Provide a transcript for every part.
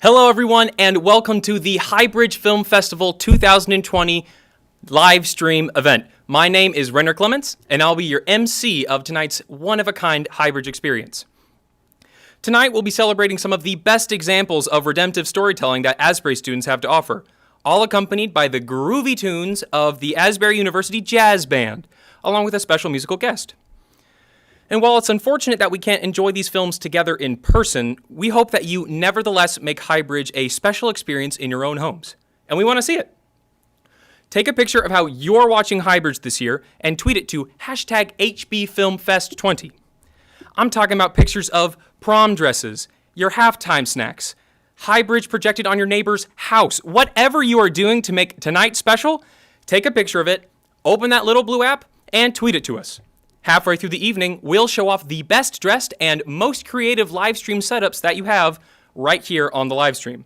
Hello everyone, and welcome to the Highbridge Film Festival 2020 live stream event. My name is Renner Clements, and I'll be your MC of tonight's one-of-a-kind Highbridge experience. Tonight we'll be celebrating some of the best examples of redemptive storytelling that Asbury students have to offer, all accompanied by the groovy tunes of the Asbury University Jazz Band, along with a special musical guest. And while it's unfortunate that we can't enjoy these films together in person, we hope that you nevertheless make Highbridge a special experience in your own homes. And we want to see it. Take a picture of how you're watching Highbridge this year and tweet it to #HBFilmFest20. I'm talking about pictures of prom dresses, your halftime snacks, Highbridge projected on your neighbor's house. Whatever you are doing to make tonight special, take a picture of it, open that little blue app, and tweet it to us. Halfway through the evening, we'll show off the best dressed and most creative live stream setups that you have right here on the live stream.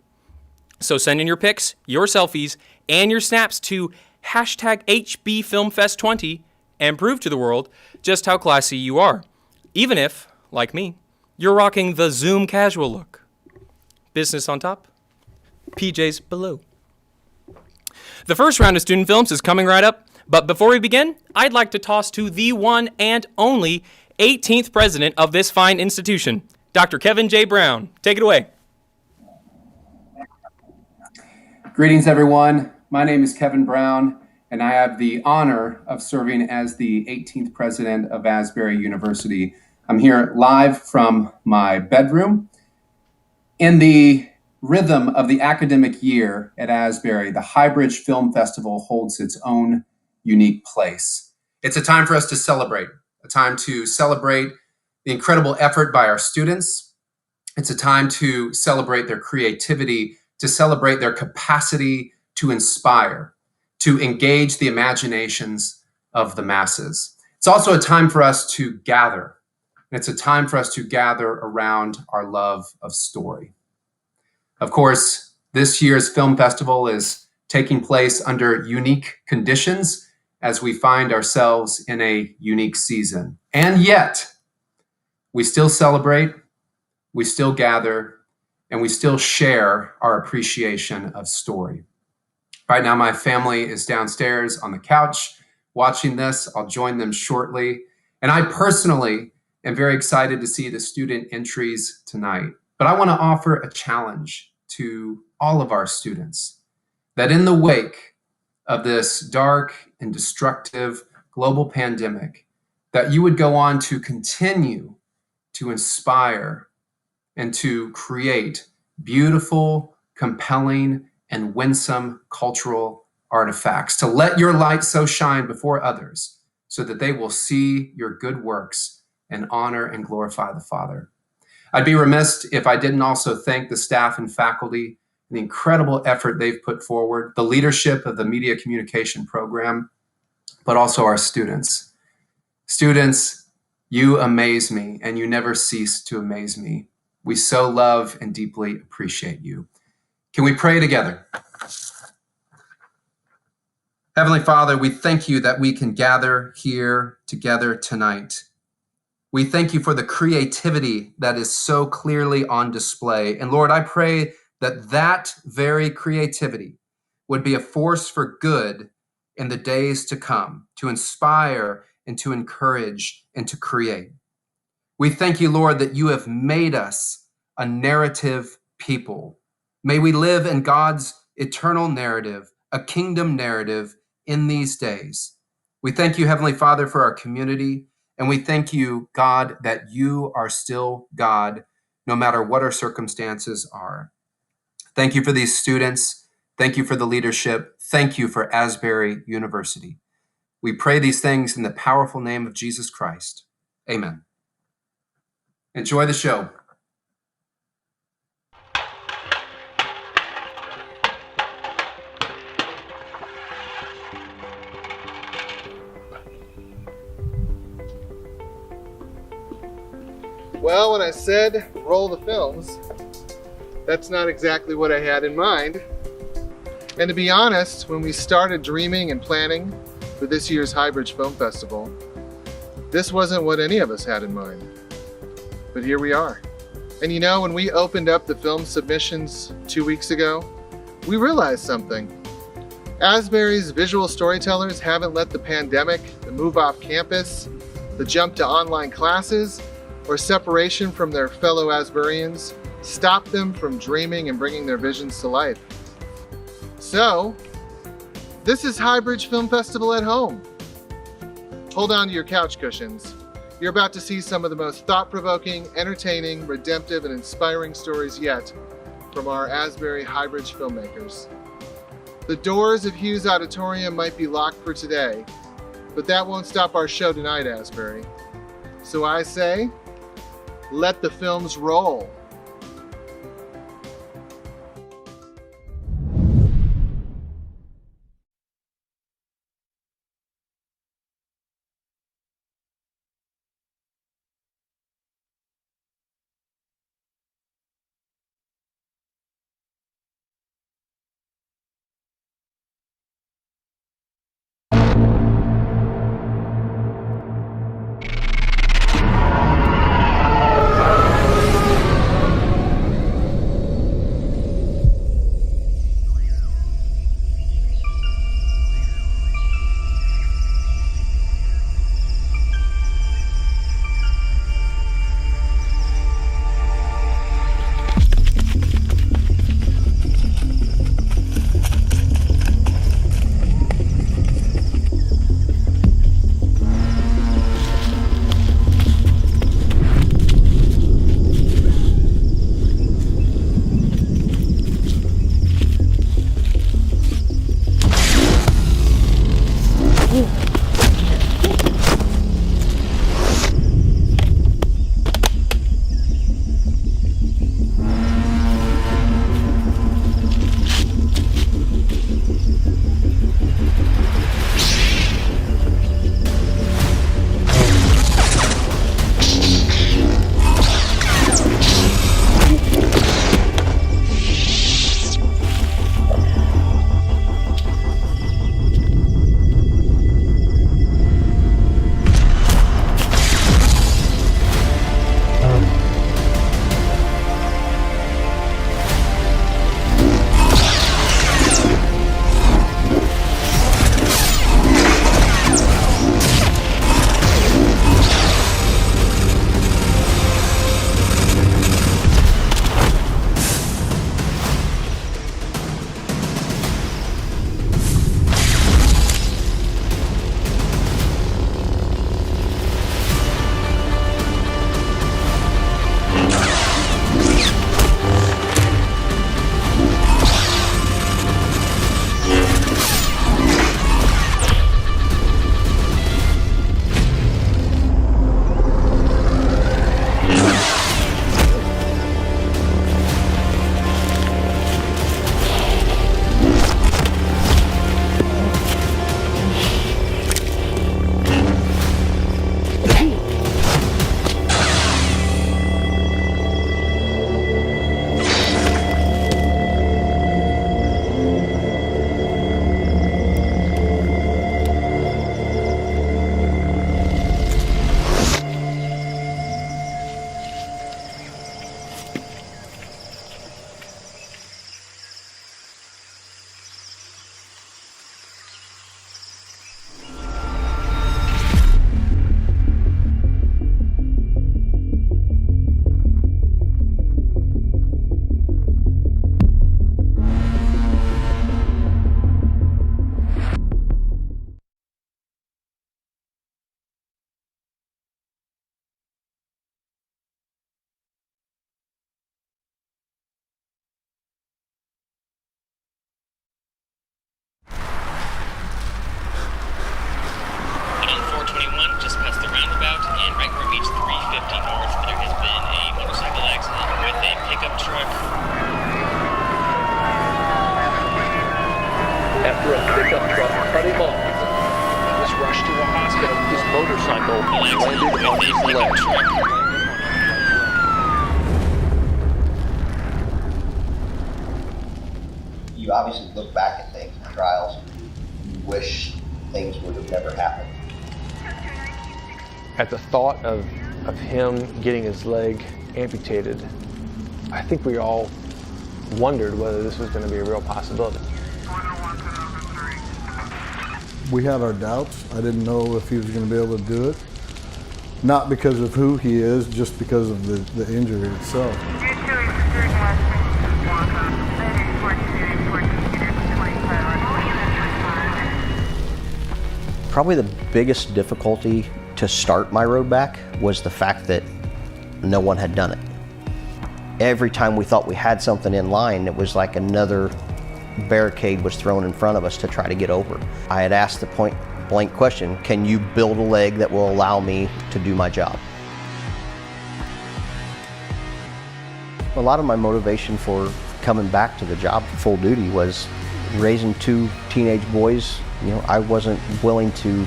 So send in your pics, your selfies, and your snaps to #HBFilmFest20 and prove to the world just how classy you are. Even if, like me, you're rocking the Zoom casual look. Business on top, PJs below. The first round of student films is coming right up. But before we begin, I'd like to toss to the one and only 18th president of this fine institution, Dr. Kevin J. Brown. Take it away. Greetings, everyone. My name is Kevin Brown, and I have the honor of serving as the 18th president of Asbury University. I'm here live from my bedroom. In the rhythm of the academic year at Asbury, the Highbridge Film Festival holds its own unique place. It's a time for us to celebrate, the incredible effort by our students. It's a time to celebrate their creativity, to celebrate their capacity to inspire, to engage the imaginations of the masses. It's also a time for us to gather. It's a time for us to gather around our love of story. Of course, this year's film festival is taking place under unique conditions as we find ourselves in a unique season. And yet, we still celebrate, we still gather, and we still share our appreciation of story. Right now, my family is downstairs on the couch watching this. I'll join them shortly. And I personally am very excited to see the student entries tonight. But I want to offer a challenge to all of our students that in the wake of this dark and destructive global pandemic, that you would go on to continue to inspire and to create beautiful, compelling, and winsome cultural artifacts, to let your light so shine before others so that they will see your good works and honor and glorify the Father. I'd be remiss if I didn't also thank the staff and faculty, the incredible effort they've put forward, the leadership of the media communication program, but also our students. Students, you amaze me, and you never cease to amaze me. We so love and deeply appreciate you. Can we pray together? Heavenly Father, we thank you that we can gather here together tonight. We thank you for the creativity that is so clearly on display. And Lord, I pray that very creativity would be a force for good in the days to come, to inspire and to encourage and to create. We thank you, Lord, that you have made us a narrative people. May we live in God's eternal narrative, a kingdom narrative in these days. We thank you, Heavenly Father, for our community, and we thank you, God, that you are still God, no matter what our circumstances are. Thank you for these students. Thank you for the leadership. Thank you for Asbury University. We pray these things in the powerful name of Jesus Christ. Amen. Enjoy the show. Well, when I said roll the films, that's not exactly what I had in mind. And to be honest, when we started dreaming and planning for this year's Highbridge Film Festival, this wasn't what any of us had in mind. But here we are. And you know, when we opened up the film submissions 2 weeks ago, we realized something. Asbury's visual storytellers haven't let the pandemic, the move off campus, the jump to online classes, or separation from their fellow Asburyans stop them from dreaming and bringing their visions to life. So, this is Highbridge Film Festival at home. Hold on to your couch cushions. You're about to see some of the most thought-provoking, entertaining, redemptive, and inspiring stories yet from our Asbury Highbridge filmmakers. The doors of Hughes Auditorium might be locked for today, but that won't stop our show tonight, Asbury. So I say, let the films roll. after a pickup truck cut him off. He was rushed to a hospital. His motorcycle landed on his leg. You obviously look back at things and trials and you wish things would have never happened. At the thought of him getting his leg amputated, I think we all wondered whether this was going to be a real possibility. We had our doubts. I didn't know if he was going to be able to do it. Not because of who he is, just because of the injury itself. Probably the biggest difficulty to start my road back was the fact that no one had done it. Every time we thought we had something in line, it was like another barricade was thrown in front of us to try to get over. I had asked the point blank question, can you build a leg that will allow me to do my job? A lot of my motivation for coming back to the job full duty was raising 2 teenage boys. You know, I wasn't willing to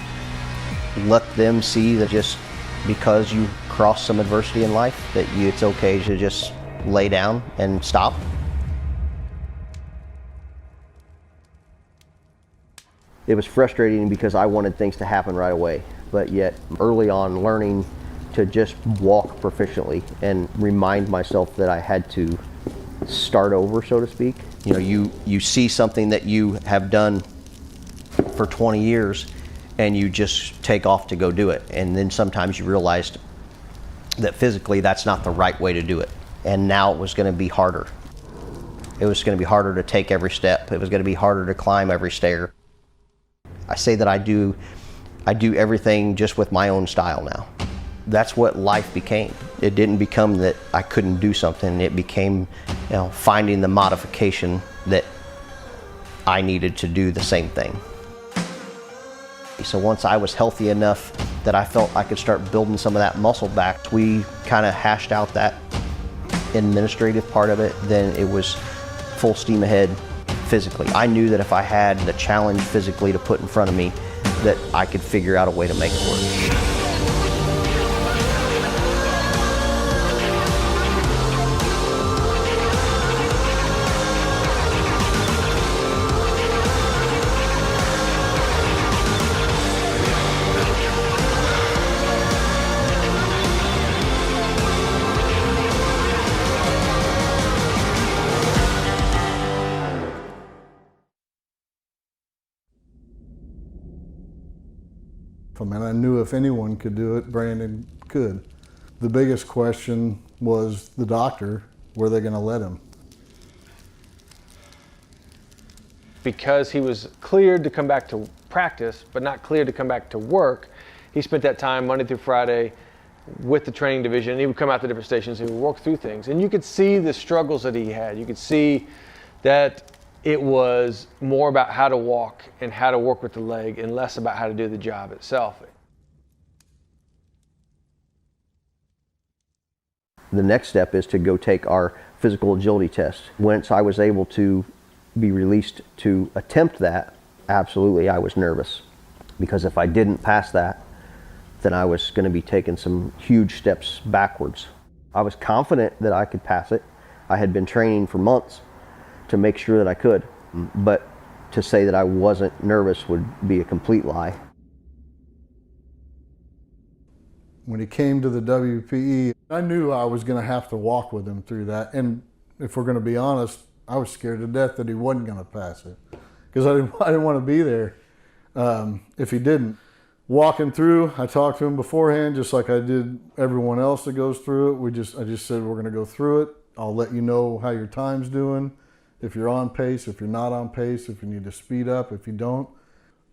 let them see that just because you cross some adversity in life that it's okay to just lay down and stop. It was frustrating because I wanted things to happen right away, but yet early on learning to just walk proficiently and remind myself that I had to start over, so to speak. You know, you see something that you have done for 20 years and you just take off to go do it. And then sometimes you realized that physically that's not the right way to do it. And now it was going to be harder. It was going to be harder to take every step. It was going to be harder to climb every stair. I say that I do everything just with my own style now. That's what life became. It didn't become that I couldn't do something. It became, you know, finding the modification that I needed to do the same thing. So once I was healthy enough that I felt I could start building some of that muscle back, we kind of hashed out that administrative part of it. Then it was full steam ahead physically. I knew that if I had the challenge physically to put in front of me, that I could figure out a way to make it work. And I knew if anyone could do it, Brandon could. The biggest question was the doctor, were they going to let him? Because he was cleared to come back to practice, but not cleared to come back to work, he spent that time Monday through Friday with the training division. He would come out to different stations, he would work through things. And you could see the struggles that he had. You could see that it was more about how to walk and how to work with the leg and less about how to do the job itself. The next step is to go take our physical agility test. Once I was able to be released to attempt that, absolutely I was nervous. Because if I didn't pass that, then I was going to be taking some huge steps backwards. I was confident that I could pass it. I had been training for months to make sure that I could, but to say that I wasn't nervous would be a complete lie. When he came to the WPE, I knew I was going to have to walk with him through that. And if we're going to be honest, I was scared to death that he wasn't going to pass it, because I didn't want to be there if he didn't. Walking through, I talked to him beforehand, just like I did everyone else that goes through it. I just said, we're going to go through it. I'll let you know how your time's doing. If you're on pace, if you're not on pace, if you need to speed up, if you don't.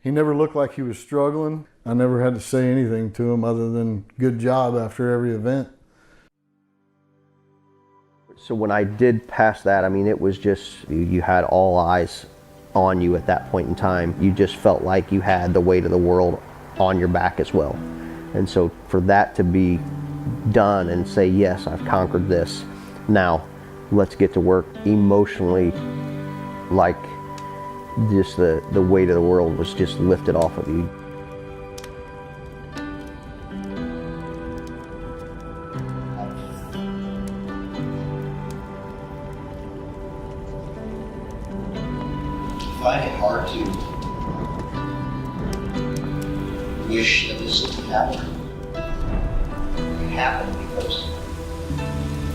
He never looked like he was struggling. I never had to say anything to him other than good job after every event. So when I did pass that, I mean, it was just, you had all eyes on you at that point in time. You just felt like you had the weight of the world on your back as well. And so for that to be done and say, yes, I've conquered this, now let's get to work emotionally, like just the weight of the world was just lifted off of you. I find it hard to wish that this didn't happen. It happened because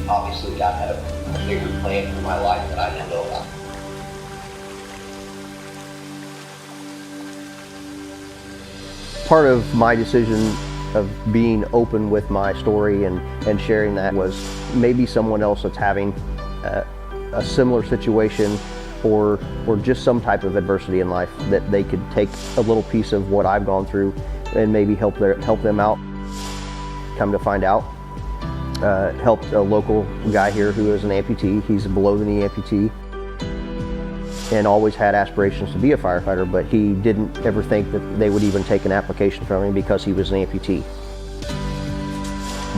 obviously God had a bigger plan for my life that I didn't know about. Part of my decision of being open with my story and sharing that was maybe someone else that's having a similar situation or just some type of adversity in life, that they could take a little piece of what I've gone through and maybe help them out. Come to find out, helped a local guy here who is an amputee. He's a below the knee amputee and always had aspirations to be a firefighter, but he didn't ever think that they would even take an application from him because he was an amputee.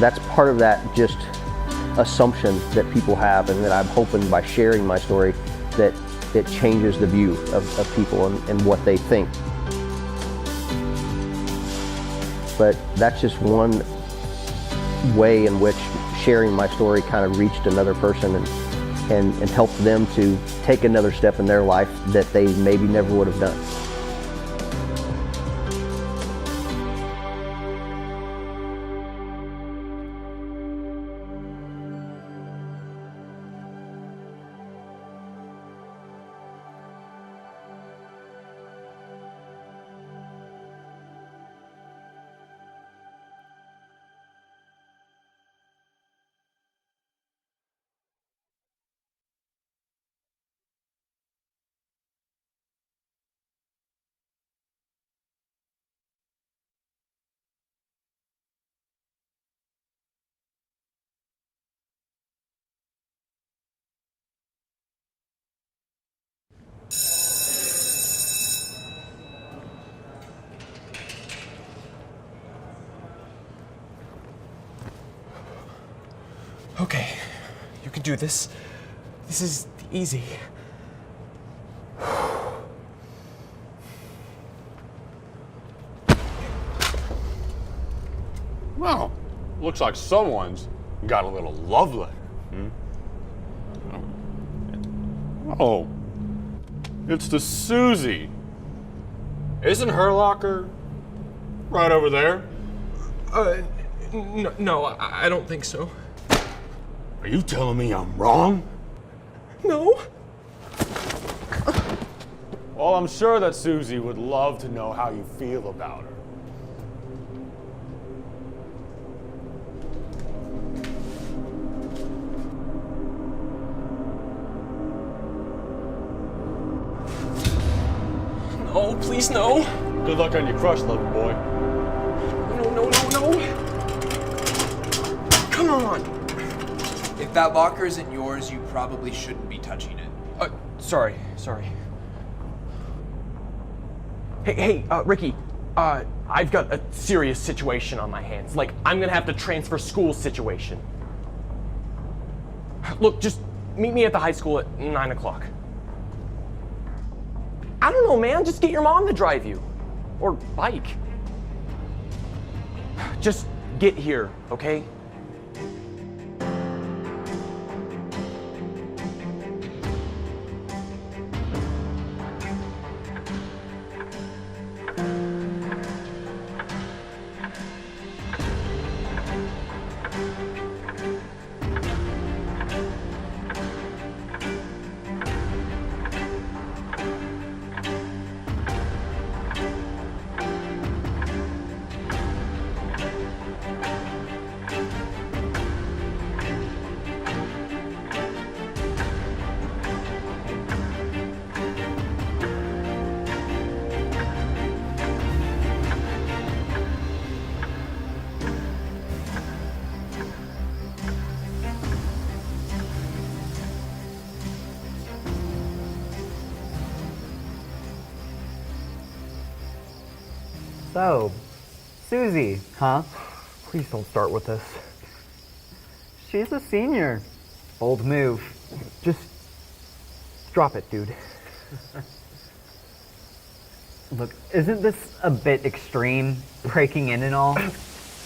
That's part of that just assumption that people have, and that I'm hoping by sharing my story that it changes the view of people and what they think. But that's just one way in which sharing my story kind of reached another person and helped them to take another step in their life that they maybe never would have done. Okay, you can do this. This is easy. Well, looks like someone's got a little love letter. Oh, it's to Susie. Isn't her locker right over there? No, I don't think so. Are you telling me I'm wrong? No. Well, I'm sure that Susie would love to know how you feel about her. No, please no. Good luck on your crush, little boy. No. Come on. If that locker isn't yours, you probably shouldn't be touching it. Sorry. Hey, Ricky, I've got a serious situation on my hands. Like, I'm gonna have to transfer school situation. Look, just meet me at the high school at 9 o'clock. I don't know, man, just get your mom to drive you. Or bike. Just get here, okay? So, Susie, huh? Please don't start with this. She's a senior. Bold move. Just drop it, dude. Look, isn't this a bit extreme, breaking in and all?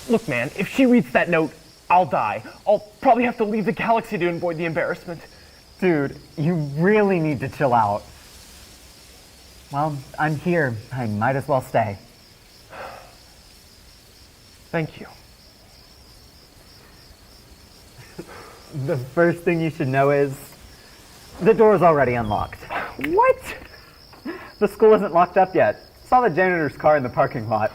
Look, man, if she reads that note, I'll die. I'll probably have to leave the galaxy to avoid the embarrassment. Dude, you really need to chill out. Well, I'm here. I might as well stay. Thank you. The first thing you should know is the door's already unlocked. What? The school isn't locked up yet. Saw the janitor's car in the parking lot.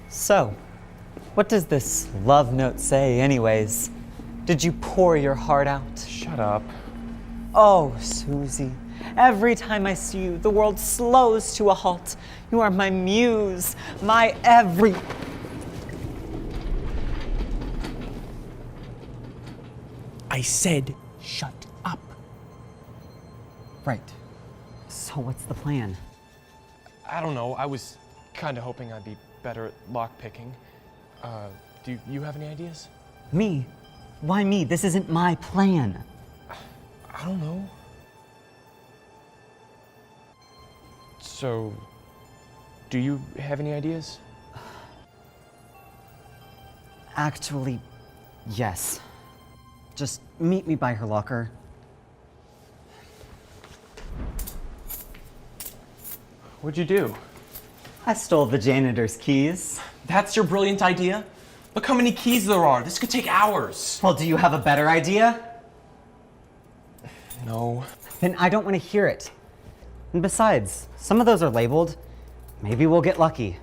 So, what does this love note say anyways? Did you pour your heart out? Shut up. Oh, Susie, every time I see you, the world slows to a halt. You are my muse, my every... I said, shut up. Right. So what's the plan? I don't know. I was kind of hoping I'd be better at lockpicking. Do you have any ideas? Me? Why me? This isn't my plan. I don't know. So, do you have any ideas? Actually, yes. Just meet me by her locker. What'd you do? I stole the janitor's keys. That's your brilliant idea? Look how many keys there are. This could take hours. Well, do you have a better idea? No. Then I don't want to hear it. And besides, some of those are labeled. Maybe we'll get lucky.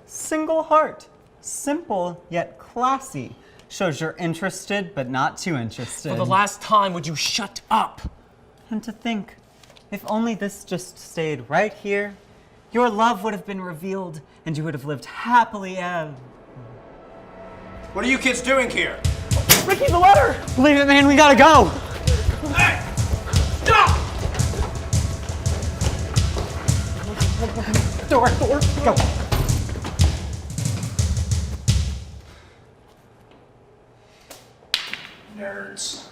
Single heart. Simple yet classy. Shows you're interested, but not too interested. For the last time, would you shut up? And to think, if only this just stayed right here, your love would have been revealed, and you would have lived happily ever. What are you kids doing here? Ricky, the letter! Leave it, man, we gotta go! Hey! Stop! Door, go! Nerds.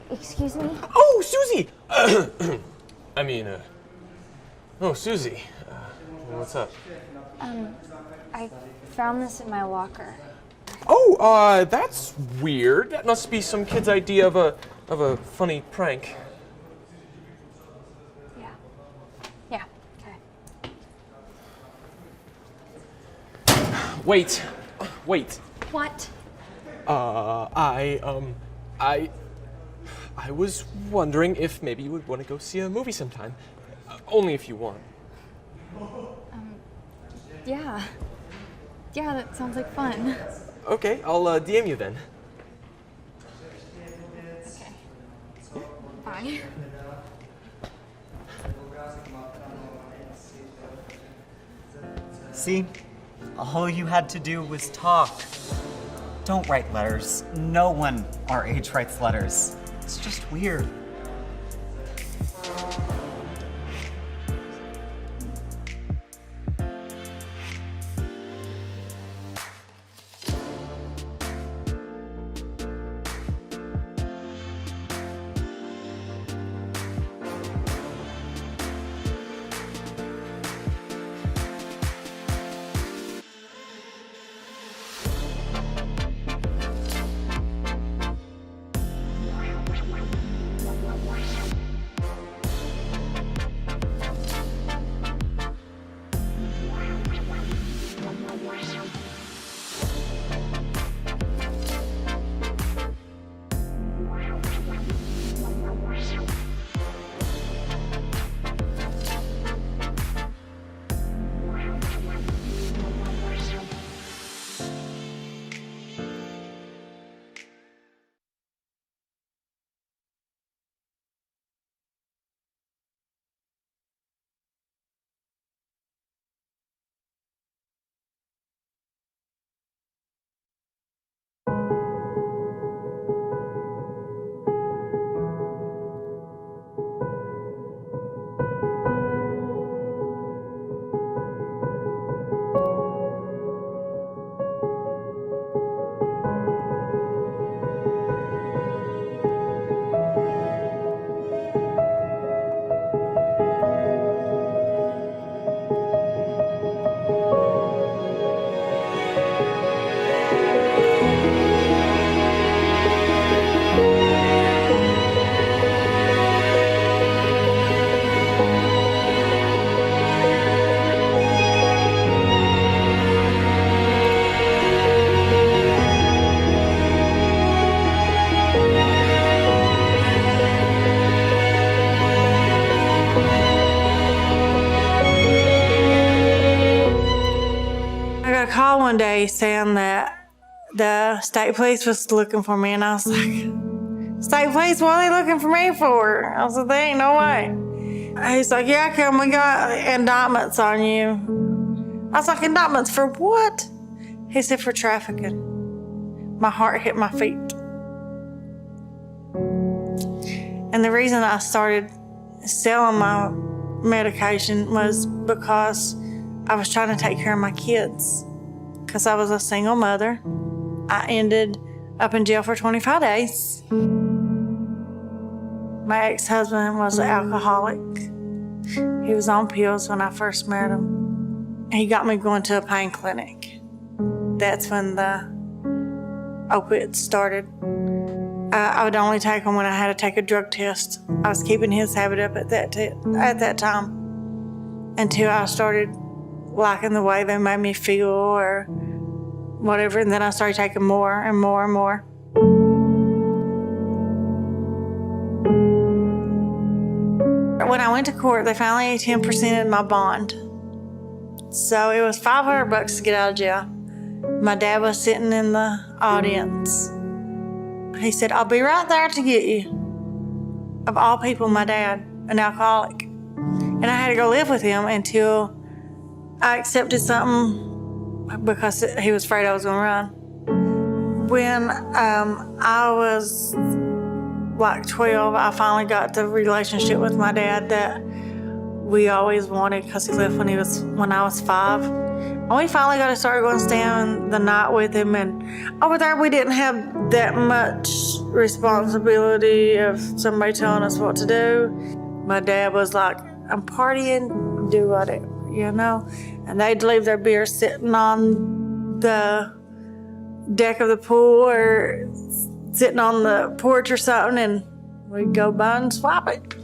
Excuse me? Oh, Susie! Oh, Susie. What's up? I found this in my locker. Oh, that's weird. That must be some kid's idea of a funny prank. Yeah, okay. Wait. What? I was wondering if maybe you would want to go see a movie sometime. Only if you want. Yeah. Yeah, that sounds like fun. Okay, I'll DM you then. Okay. Bye. See? All you had to do was talk. Don't write letters. No one our age writes letters. It's just weird. one day saying that the state police was looking for me, and I was like, state police, what are they looking for me for? I was like, there ain't no way. He's like, yeah, Kim, we got indictments on you. I was like, indictments for what? He said, for trafficking. My heart hit my feet. And the reason I started selling my medication was because I was trying to take care of my kids. Because I was a single mother. I ended up in jail for 25 days. My ex-husband was an alcoholic. He was on pills when I first met him. He got me going to a pain clinic. That's when the opiates started. I would only take them when I had to take a drug test. I was keeping his habit up at that time until I started liking the way they made me feel or whatever, and then I started taking more and more and more. When I went to court, they finally 10%ed my bond. So it was $500 to get out of jail. My dad was sitting in the audience. He said, I'll be right there to get you. Of all people, my dad, an alcoholic. And I had to go live with him until I accepted something because he was afraid I was gonna run. When I was like 12, I finally got the relationship with my dad that we always wanted because he left when I was 5. And we finally got to start going staying the night with him. And over there, we didn't have that much responsibility of somebody telling us what to do. My dad was like, I'm partying, do whatever, you know? And they'd leave their beer sitting on the deck of the pool or sitting on the porch or something, and we'd go by and swap it.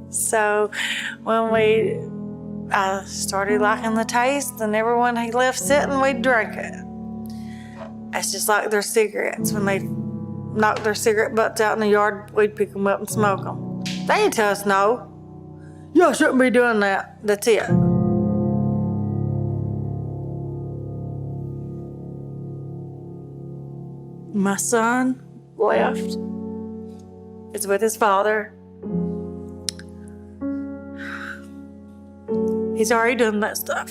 So when I started liking the taste, and everyone he left sitting, we'd drink it. It's just like their cigarettes. When they knock their cigarette butts out in the yard, we'd pick them up and smoke them. They didn't tell us no. Y'all shouldn't be doing that. That's it. My son left. Is with his father. He's already done that stuff.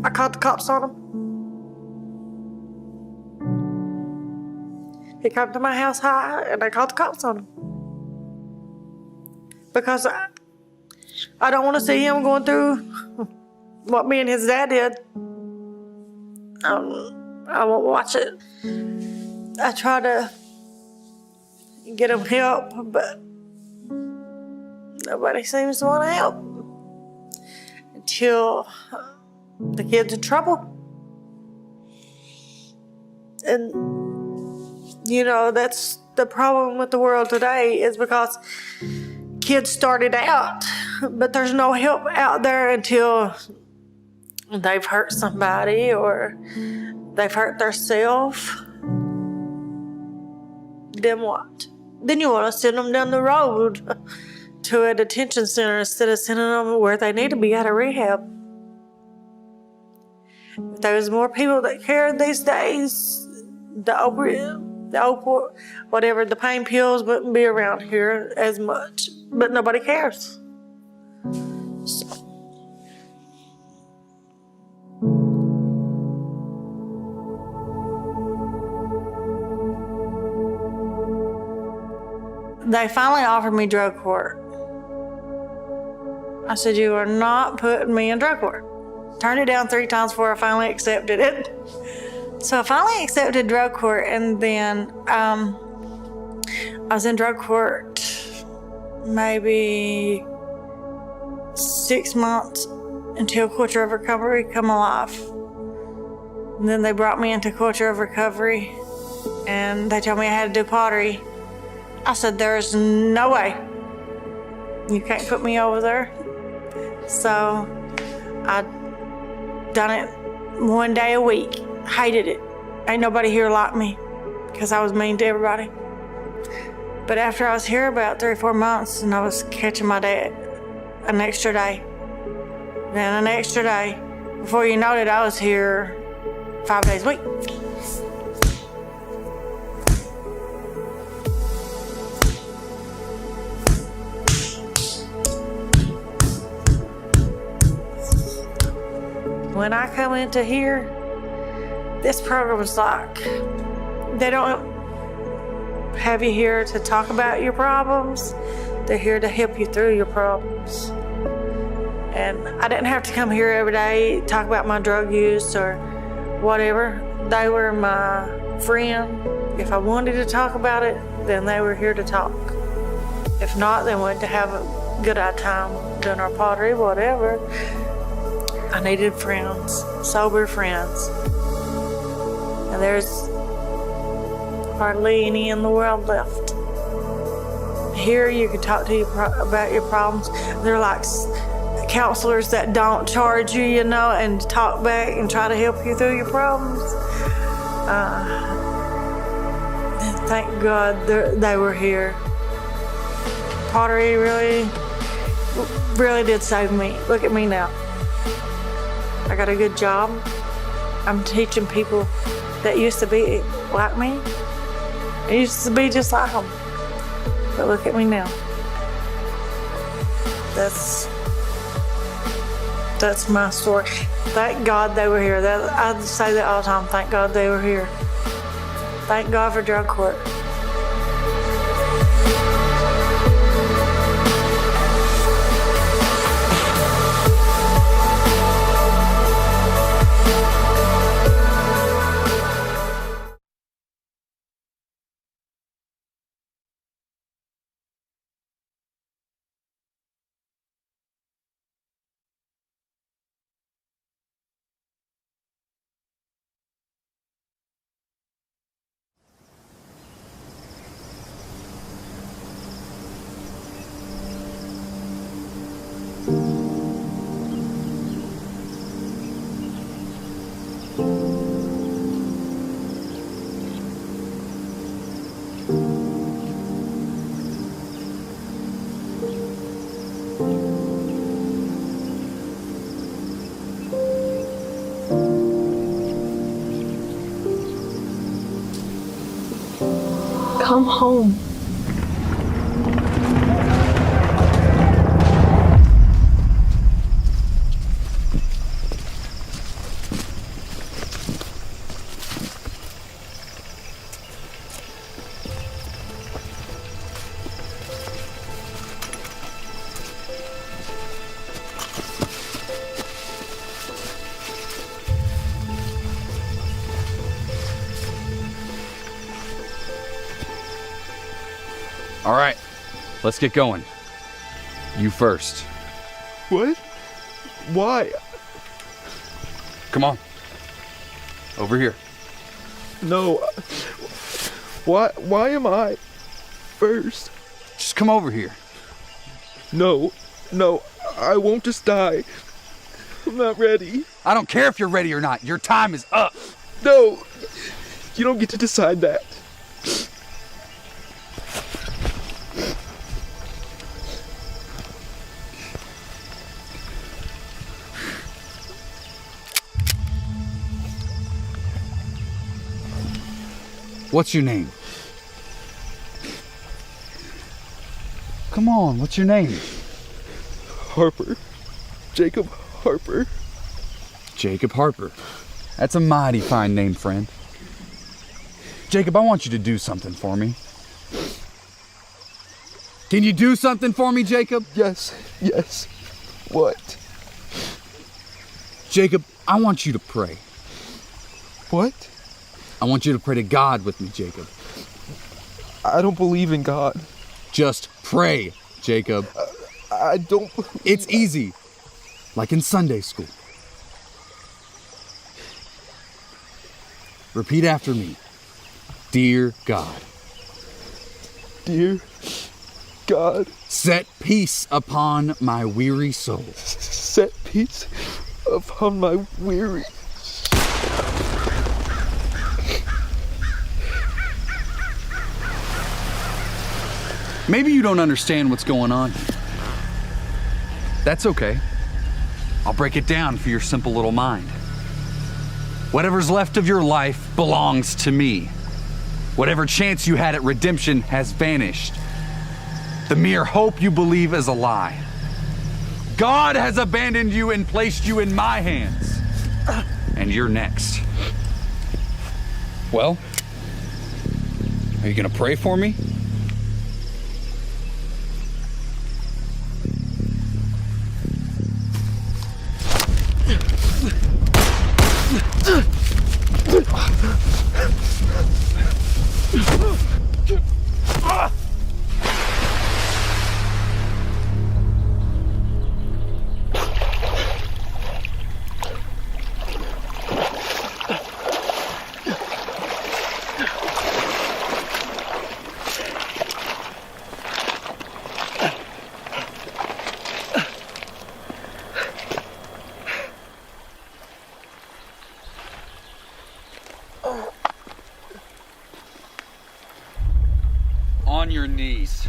I called the cops on him. He came to my house high, and I called the cops on him. Because I don't want to see him going through what me and his dad did. I won't watch it. I try to get him help, but nobody seems to want to help until the kid's in trouble. And, you know, that's the problem with the world today, is because kids started out, but there's no help out there until they've hurt somebody or they've hurt themselves. Then what? Then you want to send them down the road to a detention center instead of sending them where they need to be, out of rehab. If there was more people that cared these days, the pain pills wouldn't be around here as much. But nobody cares. So. They finally offered me drug court. I said, you are not putting me in drug court. Turned it down 3 times before I finally accepted it. So I finally accepted drug court, and then I was in drug court maybe 6 months until Culture of Recovery come alive. And then they brought me into Culture of Recovery, and they told me I had to do pottery. I said, there's no way. You can't put me over there. So I done it 1 day a week. Hated it. Ain't nobody here like me because I was mean to everybody. But after I was here about 3 or 4 months and I was catching my dad an extra day, then an extra day. Before you know it, I was here 5 days a week. When I come into here, this program is like, they don't have you here to talk about your problems. They're here to help you through your problems. And I didn't have to come here every day, talk about my drug use or whatever. They were my friend. If I wanted to talk about it, then they were here to talk. If not, then we went to have a good time doing our pottery, whatever. I needed friends, sober friends. And there's hardly any in the world left. Here you can talk to you about your problems. They're like counselors that don't charge you, you know, and talk back and try to help you through your problems. Thank God they were here. Pottery really did save me. Look at me now. I got a good job. I'm teaching people that used to be like me. I used to be just like them. But look at me now. That's my story. Thank God they were here. I say that all the time. Thank God they were here. Thank God for drug court. Come home. All right, let's get going. You first. What? Why? Come on. Over here. No. Why am I first? Just come over here. No, I won't just die. I'm not ready. I don't care if you're ready or not. Your time is up. No, you don't get to decide that. What's your name? Come on, what's your name? Harper. Jacob Harper. Jacob Harper. That's a mighty fine name, friend. Jacob, I want you to do something for me. Can you do something for me, Jacob? Yes. What? Jacob, I want you to pray. What? I want you to pray to God with me, Jacob. I don't believe in God. Just pray, Jacob. I don't believe... It's easy. Like in Sunday school. Repeat after me. Dear God. Dear God. Set peace upon my weary soul. Set peace upon my weary soul. Maybe you don't understand what's going on. That's okay. I'll break it down for your simple little mind. Whatever's left of your life belongs to me. Whatever chance you had at redemption has vanished. The mere hope you believe is a lie. God has abandoned you and placed you in my hands. And you're next. Well, are you gonna pray for me? On your knees.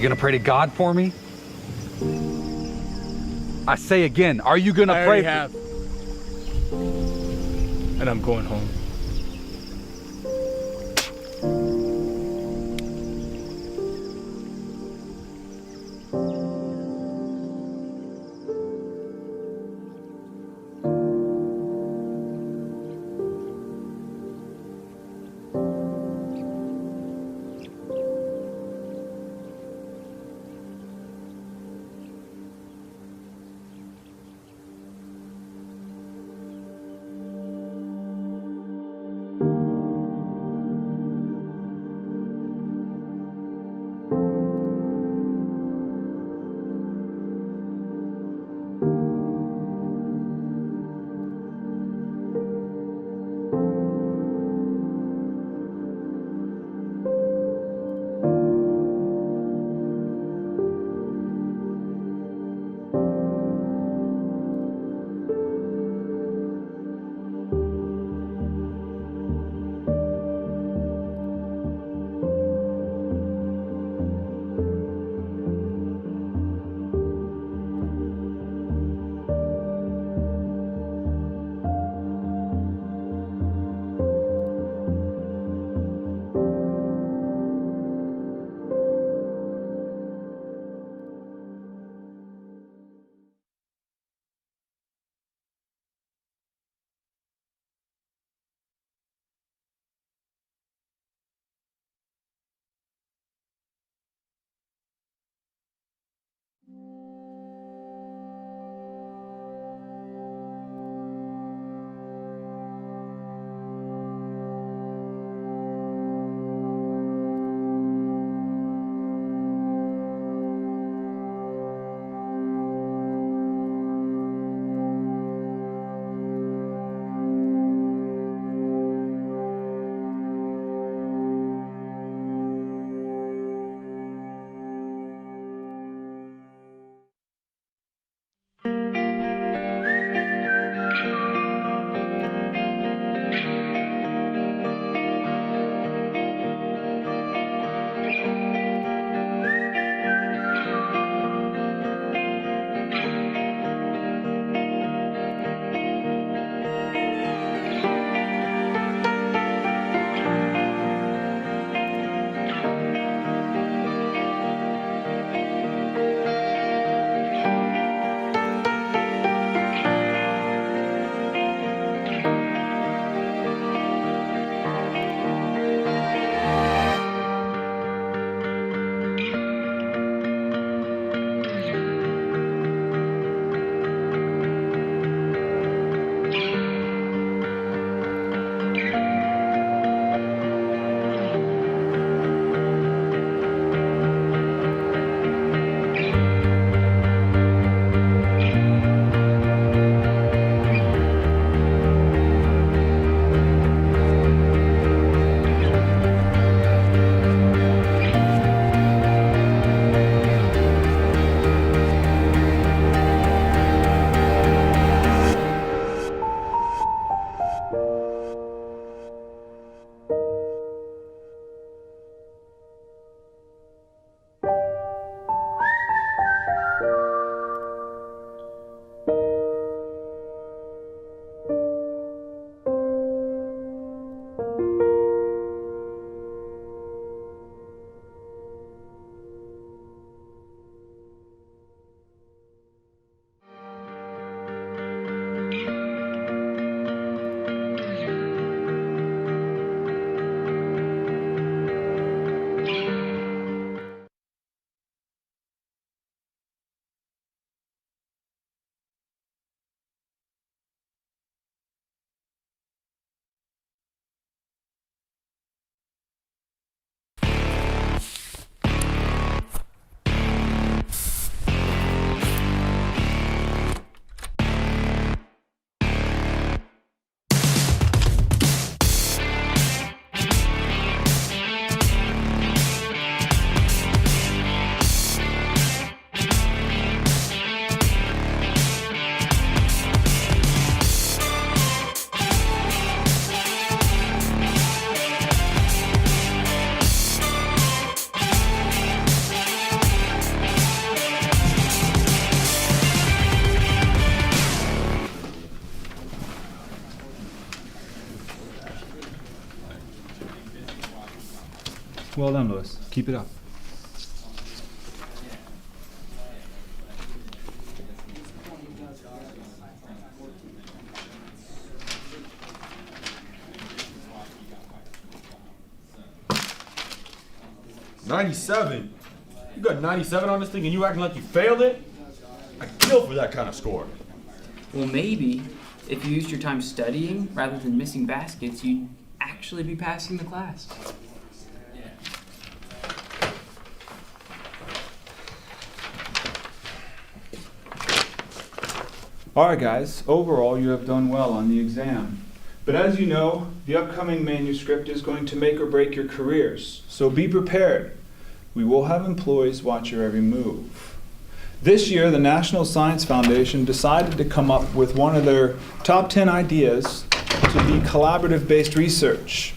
You gonna pray to God for me? I say again, are you gonna pray? I have. And I'm going home. Well done, Lewis. Keep it up. $97? You got 97 on this thing and you acting like you failed it? I'd kill for that kind of score. Well, maybe if you used your time studying rather than missing baskets, you'd actually be passing the class. Alright guys, overall you have done well on the exam. But as you know, the upcoming manuscript is going to make or break your careers, so be prepared. We will have employees watch your every move. This year, the National Science Foundation decided to come up with one of their top 10 ideas to be collaborative-based research.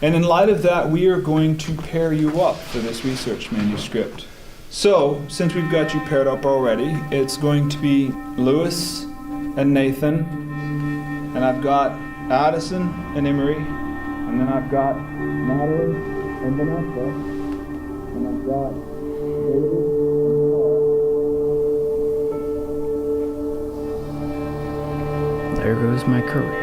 And in light of that, we are going to pair you up for this research manuscript. So, since we've got you paired up already, it's going to be Lewis and Nathan, and I've got Addison and Emery, and then I've got Natalie and Vanessa, and I've got David and Paul. There goes my career.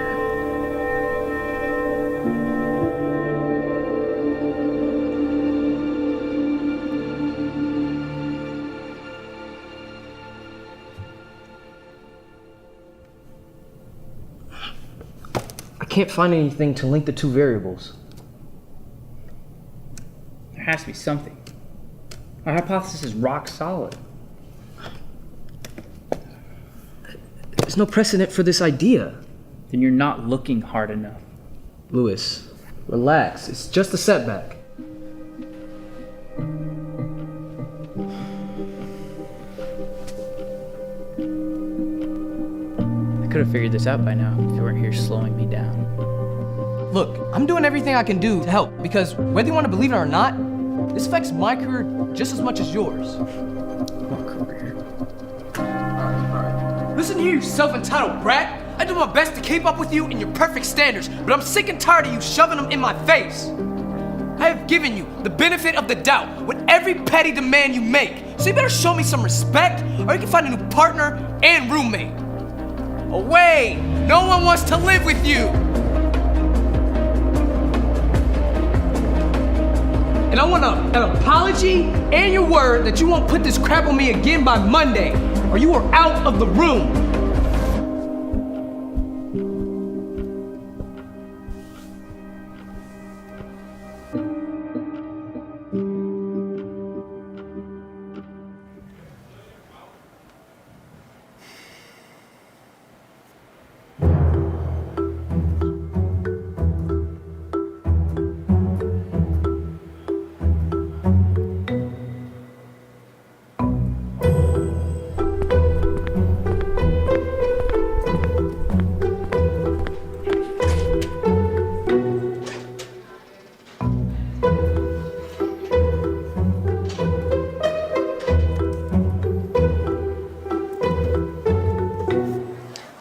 I can't find anything to link the two variables. There has to be something. Our hypothesis is rock solid. There's no precedent for this idea. Then you're not looking hard enough. Lewis, relax. It's just a setback. I could have figured this out by now if you weren't here slowing me down. Look, I'm doing everything I can do to help because whether you want to believe it or not, this affects my career just as much as yours. What career? Listen here, you self-entitled brat. I do my best to keep up with you and your perfect standards, but I'm sick and tired of you shoving them in my face. I have given you the benefit of the doubt with every petty demand you make, so you better show me some respect or you can find a new partner and roommate. Away! No one wants to live with you! And I want an apology and your word that you won't put this crap on me again by Monday, or you are out of the room.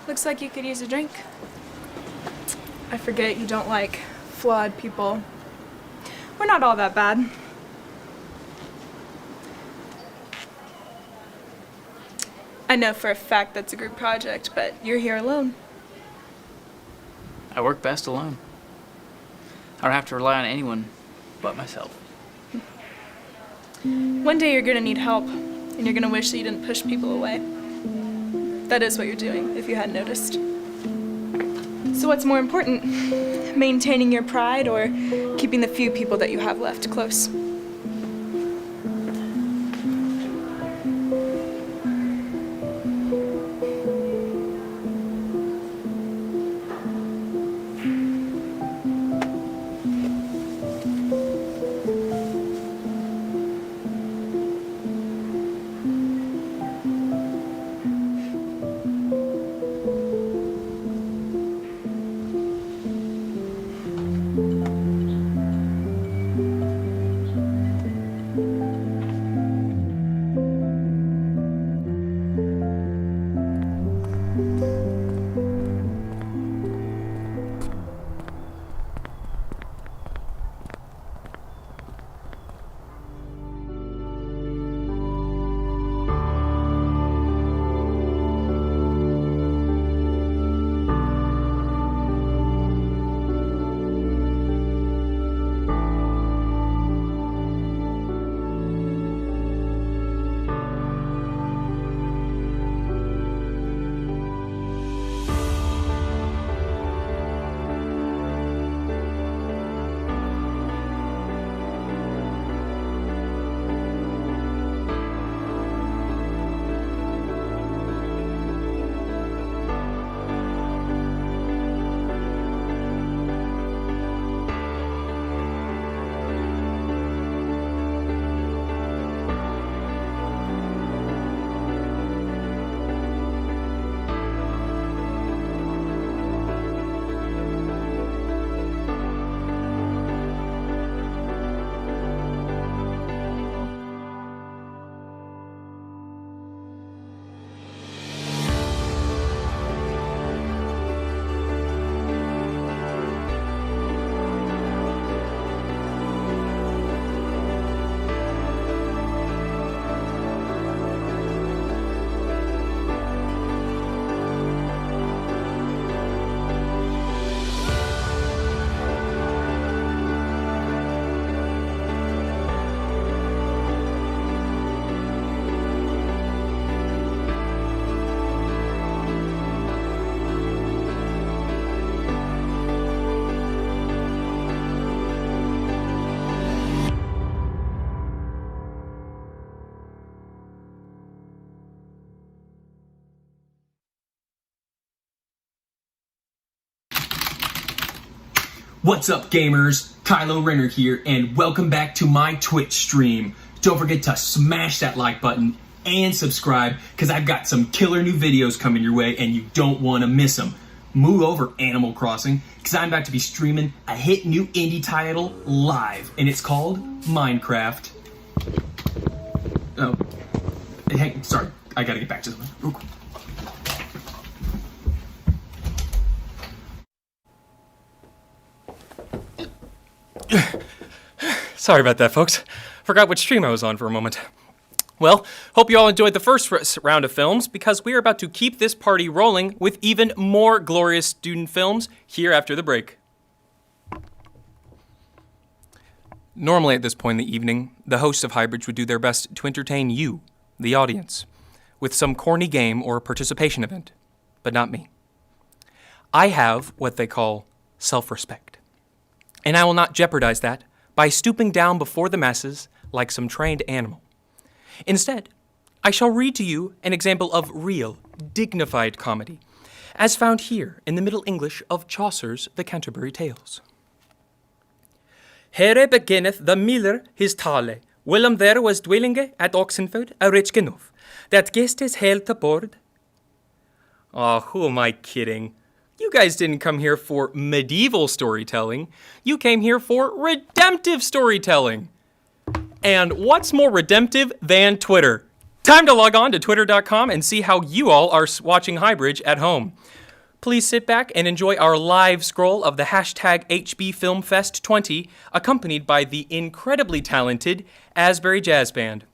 Looks like you could use a drink. I forget you don't like flawed people. We're not all that bad. I know for a fact that's a group project, but you're here alone. I work best alone. I don't have to rely on anyone but myself. One day you're gonna need help, and you're gonna wish that you didn't push people away. That is what you're doing, if you hadn't noticed. So what's more important, maintaining your pride or keeping the few people that you have left close? What's up, gamers? Kylo Renner here, and welcome back to my Twitch stream. Don't forget to smash that like button and subscribe, because I've got some killer new videos coming your way, and you don't want to miss them. Move over, Animal Crossing, because I'm about to be streaming a hit new indie title live, and it's called Minecraft. Oh, hey, sorry, I gotta get back to them real quick. Sorry about that, folks. Forgot which stream I was on for a moment. Well, hope you all enjoyed the first round of films, because we are about to keep this party rolling with even more glorious student films here after the break. Normally at this point in the evening, the hosts of Highbridge would do their best to entertain you, the audience, with some corny game or participation event, but not me. I have what they call self-respect, and I will not jeopardize that by stooping down before the masses like some trained animal. Instead, I shall read to you an example of real, dignified comedy, as found here in the Middle English of Chaucer's The Canterbury Tales. Here beginneth the miller his tale. Whilom there was dwelling at Oxenford a rich enough, that guest is held to board. Oh, who am I kidding? You guys didn't come here for medieval storytelling. You came here for redemptive storytelling. And what's more redemptive than Twitter? Time to log on to twitter.com and see how you all are watching Highbridge at home. Please sit back and enjoy our live scroll of the hashtag HBFilmFest20, accompanied by the incredibly talented Asbury Jazz Band.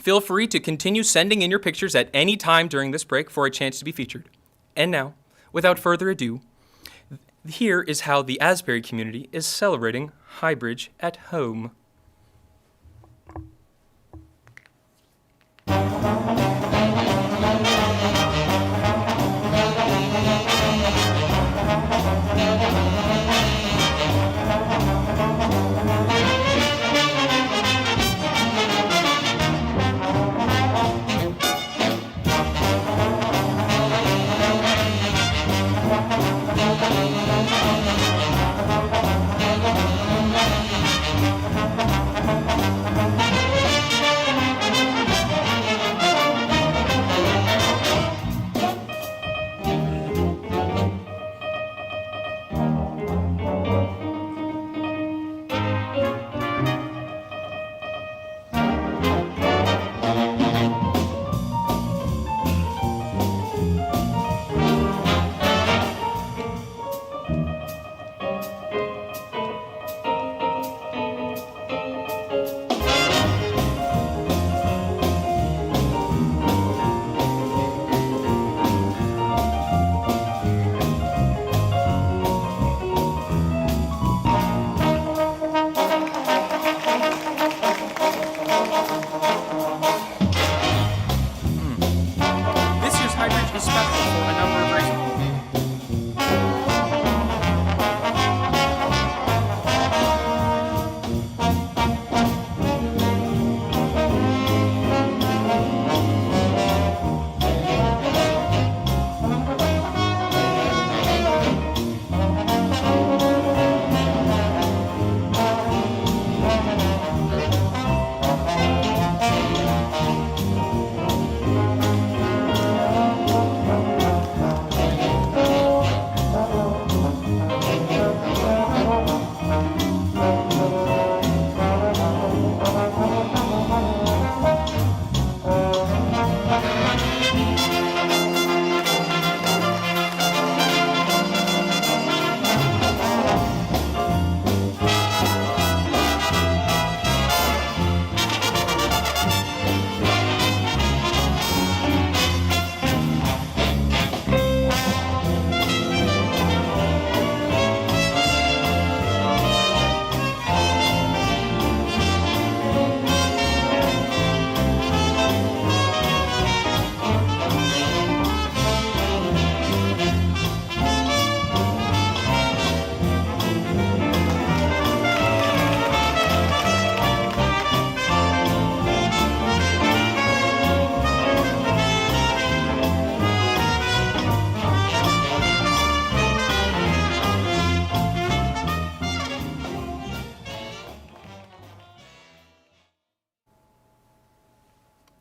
Feel free to continue sending in your pictures at any time during this break for a chance to be featured. And now, without further ado, here is how the Asbury community is celebrating Highbridge at home.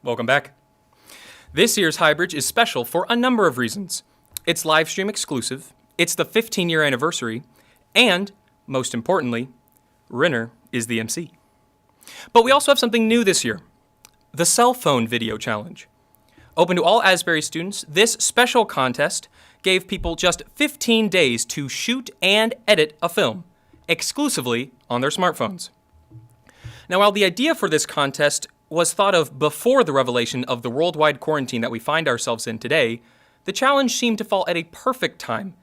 Welcome back. This year's Highbridge is special for a number of reasons. It's live stream exclusive, it's the 15-year anniversary, and, most importantly, Renner is the MC. But we also have something new this year, the Cellphone Video Challenge. Open to all Asbury students, this special contest gave people just 15 days to shoot and edit a film, exclusively on their smartphones. Now, while the idea for this contest was thought of before the revelation of the worldwide quarantine that we find ourselves in today, the challenge seemed to fall at a perfect time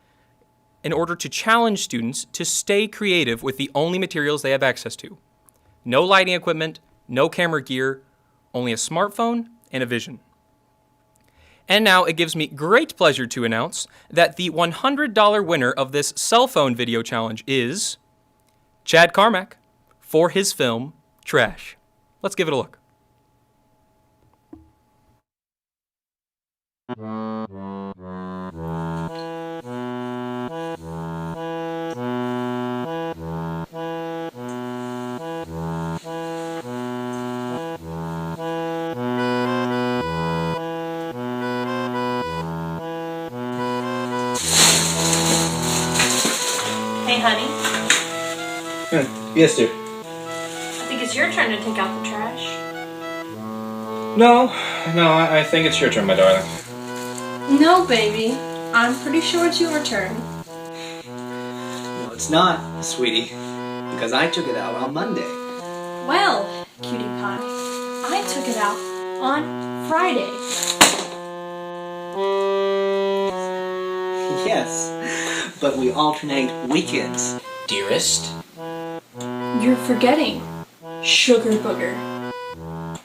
in order to challenge students to stay creative with the only materials they have access to. No lighting equipment, no camera gear, only a smartphone and a vision. And now it gives me great pleasure to announce that the $100 winner of this Cellphone Video Challenge is Chad Carmack for his film, Trash. Let's give it a look. Hey, honey. Yes, dear. I think it's your turn to take out the trash. No, I think it's your turn, my darling. No, baby. I'm pretty sure it's your turn. No, it's not, sweetie, because I took it out on Monday. Well, cutie pie, I took it out on Friday. Yes, but we alternate weekends, dearest. You're forgetting, sugar booger.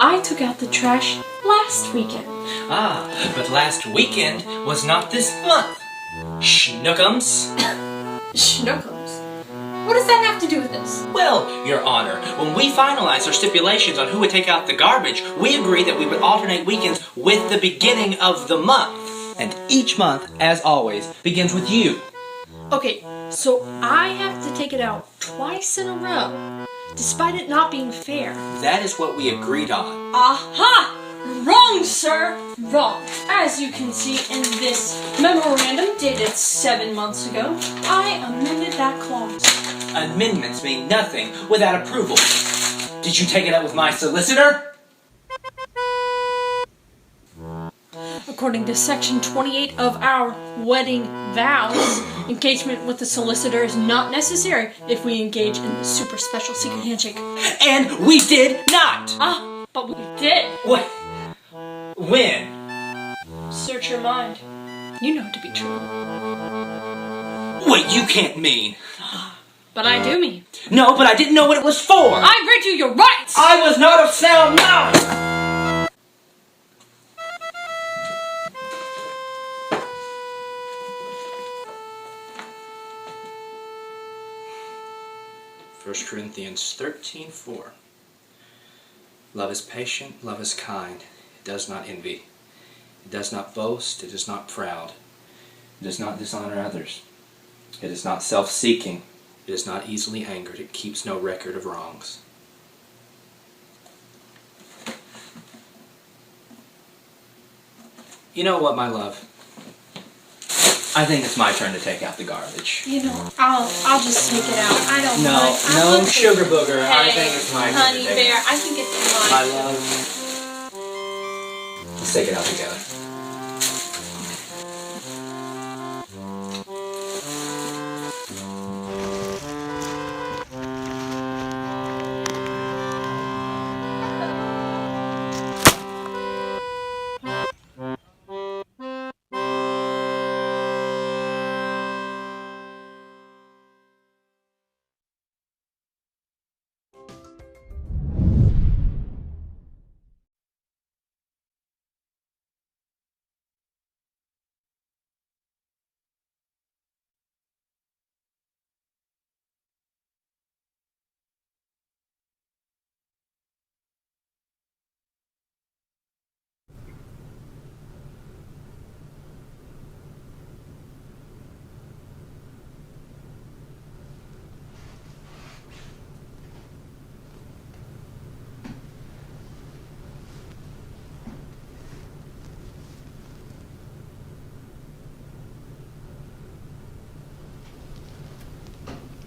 I took out the trash last weekend. Ah, but last weekend was not this month. Schnookums. Schnookums? What does that have to do with this? Well, Your Honor, when we finalized our stipulations on who would take out the garbage, we agreed that we would alternate weekends with the beginning of the month. And each month, as always, begins with you. Okay, so I have to take it out twice in a row, despite it not being fair. That is what we agreed on. Aha! Wrong, sir! Wrong. As you can see in this memorandum dated 7 months ago, I amended that clause. Amendments mean nothing without approval. Did you take it up with my solicitor? According to Section 28 of our wedding vows, engagement with the solicitor is not necessary if we engage in the super special secret handshake. And we did not! Ah, but we did. What? When? Search your mind. You know it to be true. Wait, you can't mean. But I do mean. No, but I didn't know what it was for. I read you your rights! I was not of sound mind! First Corinthians 13:4. Love is patient, love is kind. It does not envy. It does not boast. It is not proud. It does not dishonor others. It is not self-seeking. It is not easily angered. It keeps no record of wrongs. You know what, my love? I think it's my turn to take out the garbage. You know, I'll just take it out. I don't No, mind. no, sugar booger. Hey, I think it's my turn honey to take bear, it. I think it's My mine. love. Let's take it out together.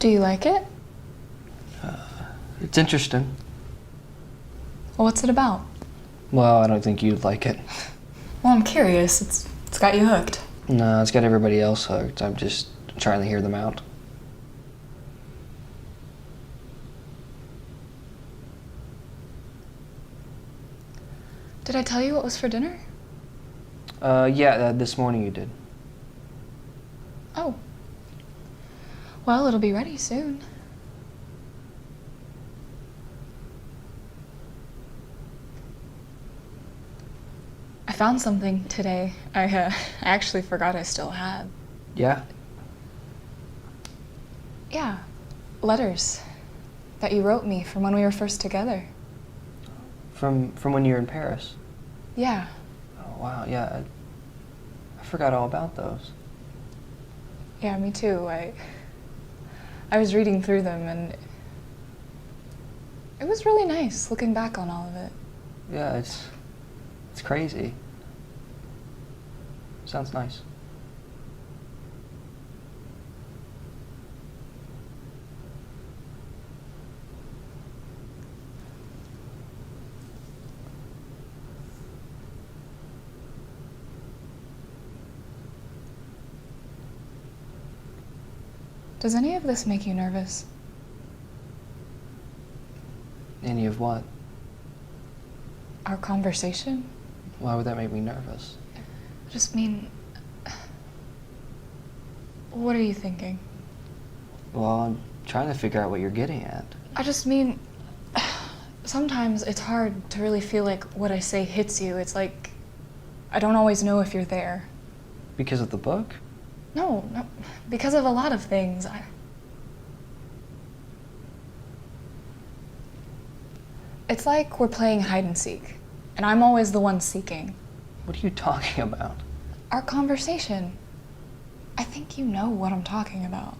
Do you like it? It's interesting. Well, what's it about? Well, I don't think you'd like it. Well, I'm curious. It's got you hooked. No, it's got everybody else hooked. I'm just trying to hear them out. Did I tell you what was for dinner? Yeah, this morning you did. Oh. Well, it'll be ready soon. I found something today. I actually forgot I still had. Yeah? Yeah, letters that you wrote me from when we were first together. From when you were in Paris? Yeah. Oh, wow, yeah. I forgot all about those. Yeah, me too. I was reading through them and it was really nice looking back on all of it. Yeah, it's crazy. Sounds nice. Does any of this make you nervous? Any of what? Our conversation? Why would that make me nervous? I just mean, what are you thinking? Well, I'm trying to figure out what you're getting at. I just mean, sometimes it's hard to really feel like what I say hits you. It's like, I don't always know if you're there. Because of the book? No, because of a lot of things. It's like we're playing hide and seek, and I'm always the one seeking. What are you talking about? Our conversation. I think you know what I'm talking about.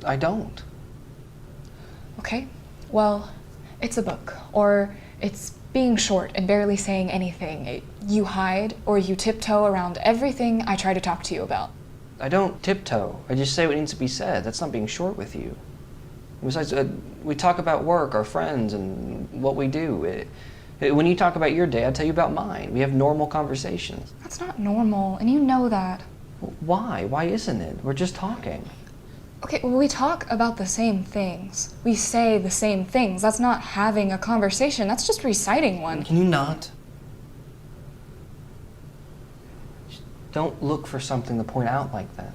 I don't. Okay, well, it's a book, or it's being short and barely saying anything. You hide, or you tiptoe around everything I try to talk to you about. I don't tiptoe. I just say what needs to be said. That's not being short with you. Besides, we talk about work, our friends, and what we do. When you talk about your day, I tell you about mine. We have normal conversations. That's not normal, and you know that. Why? Why isn't it? We're just talking. Okay, well, we talk about the same things. We say the same things. That's not having a conversation. That's just reciting one. Can you not? Don't look for something to point out like that.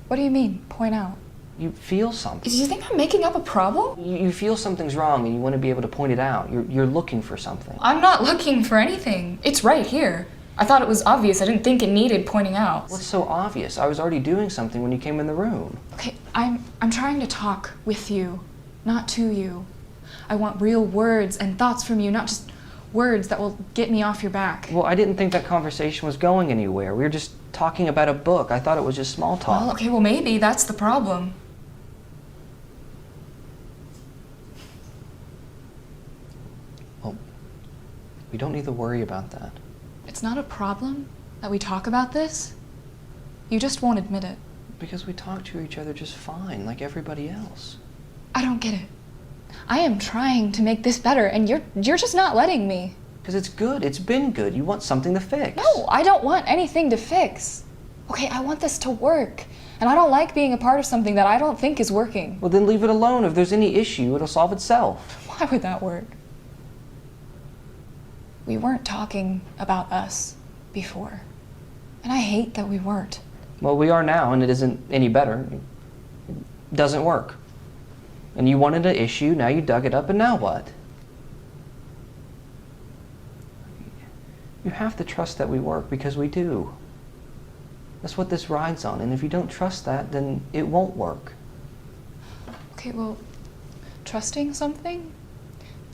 What do you mean, point out? You feel something. Do you think I'm making up a problem? You feel something's wrong and you want to be able to point it out. You're looking for something. I'm not looking for anything. It's right here. I thought it was obvious. I didn't think it needed pointing out. What's so obvious? I was already doing something when you came in the room. Okay, I'm trying to talk with you, not to you. I want real words and thoughts from you, not just words that will get me off your back. Well, I didn't think that conversation was going anywhere. We were just talking about a book. I thought it was just small talk. Well, okay, well, maybe that's the problem. Well, we don't need to worry about that. It's not a problem that we talk about this. You just won't admit it. Because we talk to each other just fine, like everybody else. I don't get it. I am trying to make this better, and you're just not letting me. Because it's good. It's been good. You want something to fix. No, I don't want anything to fix. Okay, I want this to work. And I don't like being a part of something that I don't think is working. Well, then leave it alone. If there's any issue, it'll solve itself. Why would that work? We weren't talking about us before. And I hate that we weren't. Well, we are now, and it isn't any better. It doesn't work. And you wanted an issue, now you dug it up, and now what? You have to trust that we work because we do. That's what this rides on, and if you don't trust that, then it won't work. Okay, well, trusting something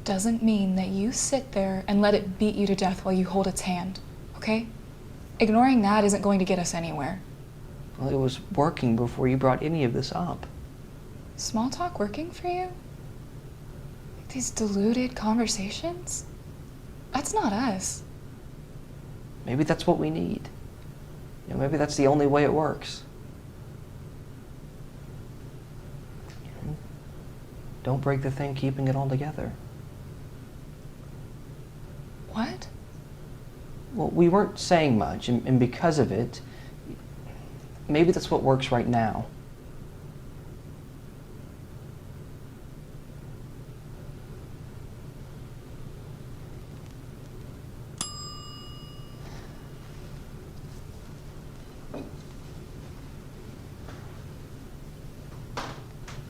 doesn't mean that you sit there and let it beat you to death while you hold its hand, okay? Ignoring that isn't going to get us anywhere. Well, it was working before you brought any of this up. Small talk working for you? These deluded conversations? That's not us. Maybe that's what we need. Maybe that's the only way it works. Don't break the thing keeping it all together. What? Well, we weren't saying much, and because of it, maybe that's what works right now.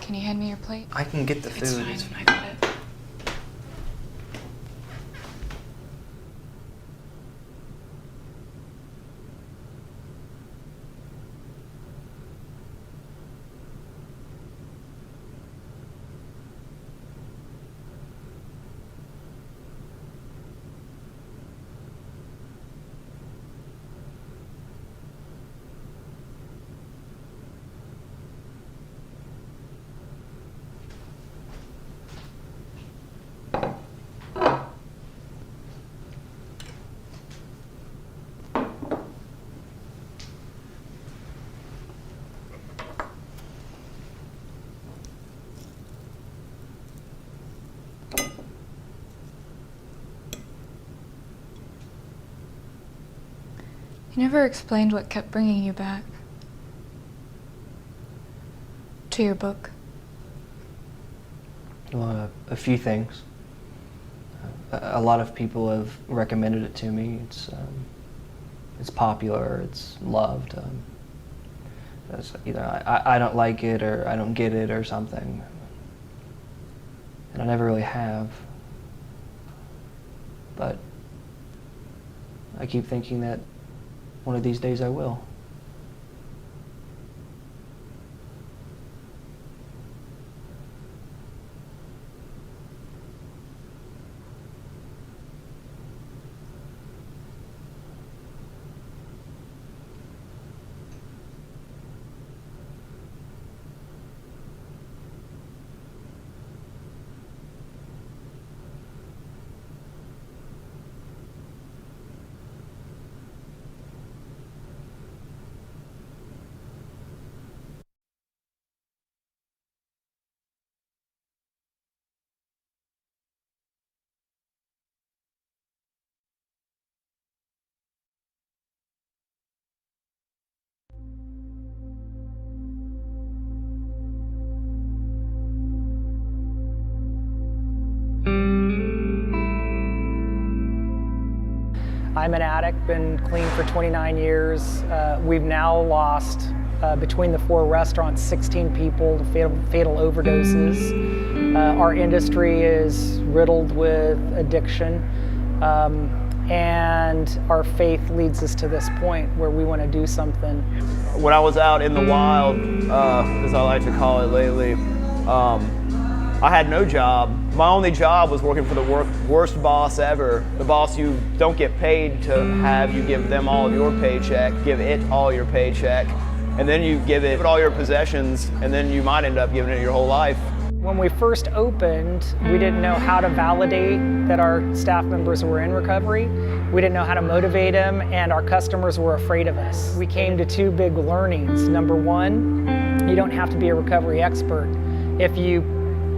Can you hand me your plate? I can get the It's food. fine, I got it. You never explained what kept bringing you back to your book. Well, a few things. A lot of people have recommended it to me. It's popular. It's loved. Either I don't like it or I don't get it or something. And I never really have. But I keep thinking that one of these days I will. I'm an addict, been clean for 29 years. We've now lost, between the 4 restaurants, 16 people to fatal overdoses. Our industry is riddled with addiction, and our faith leads us to this point where we want to do something. When I was out in the wild, as I like to call it lately, I had no job. My only job was working for the worst boss ever. The boss you don't get paid to have, you give them all of your paycheck, give it all your paycheck, and then you give it all your possessions, and then you might end up giving it your whole life. When we first opened, we didn't know how to validate that our staff members were in recovery. We didn't know how to motivate them, and our customers were afraid of us. We came to 2 big learnings. Number 1, you don't have to be a recovery expert. If you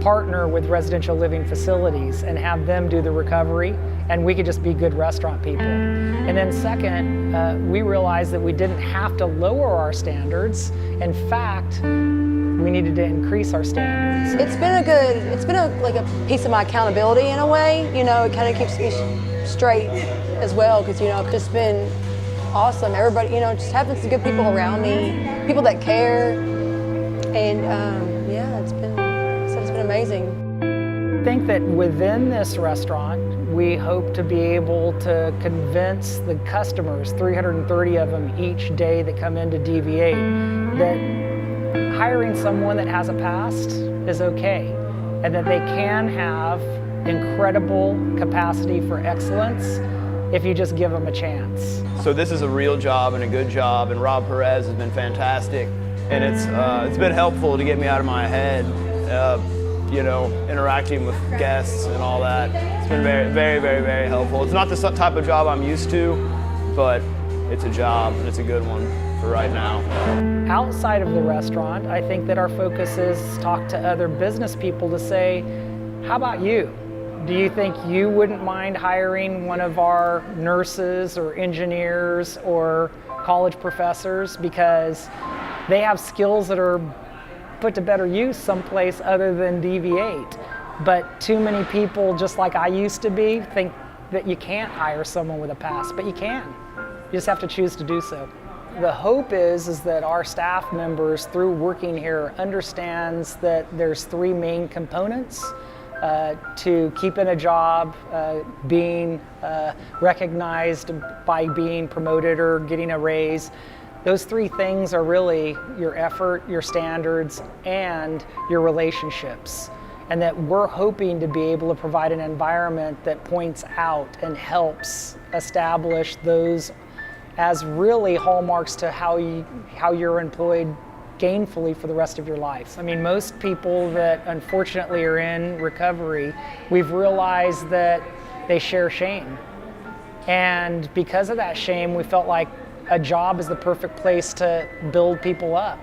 partner with residential living facilities and have them do the recovery, and we could just be good restaurant people. And then second, we realized that we didn't have to lower our standards. In fact, we needed to increase our standards. It's been like a piece of my accountability in a way. You know, it kind of keeps me straight as well, because, you know, it's just been awesome. Everybody, you know, just having some good people around me, people that care, and yeah, it's been amazing. I think that within this restaurant, we hope to be able to convince the customers, 330 of them each day that come in to deviate, that hiring someone that has a past is okay, and that they can have incredible capacity for excellence if you just give them a chance. So this is a real job and a good job, and Rob Perez has been fantastic, and it's been helpful to get me out of my head. You know, interacting with guests and all that. It's been very, very, very, very helpful. It's not the type of job I'm used to, but it's a job and it's a good one. for right now. Outside of the restaurant, I think that our focus is talk to other business people to say, how about you? Do you think you wouldn't mind hiring one of our nurses or engineers or college professors because they have skills that are put to better use someplace other than DV8? But too many people, just like I used to be, think that you can't hire someone with a pass, but you can. You just have to choose to do so. The hope is that our staff members, through working here, understands that there's three main components to keeping a job, being recognized by being promoted or getting a raise. Those three things are really your effort, your standards, and your relationships. And that we're hoping to be able to provide an environment that points out and helps establish those as really hallmarks to how you're employed gainfully for the rest of your life. I mean, most people that unfortunately are in recovery, we've realized that they share shame. And because of that shame, we felt like a job is the perfect place to build people up.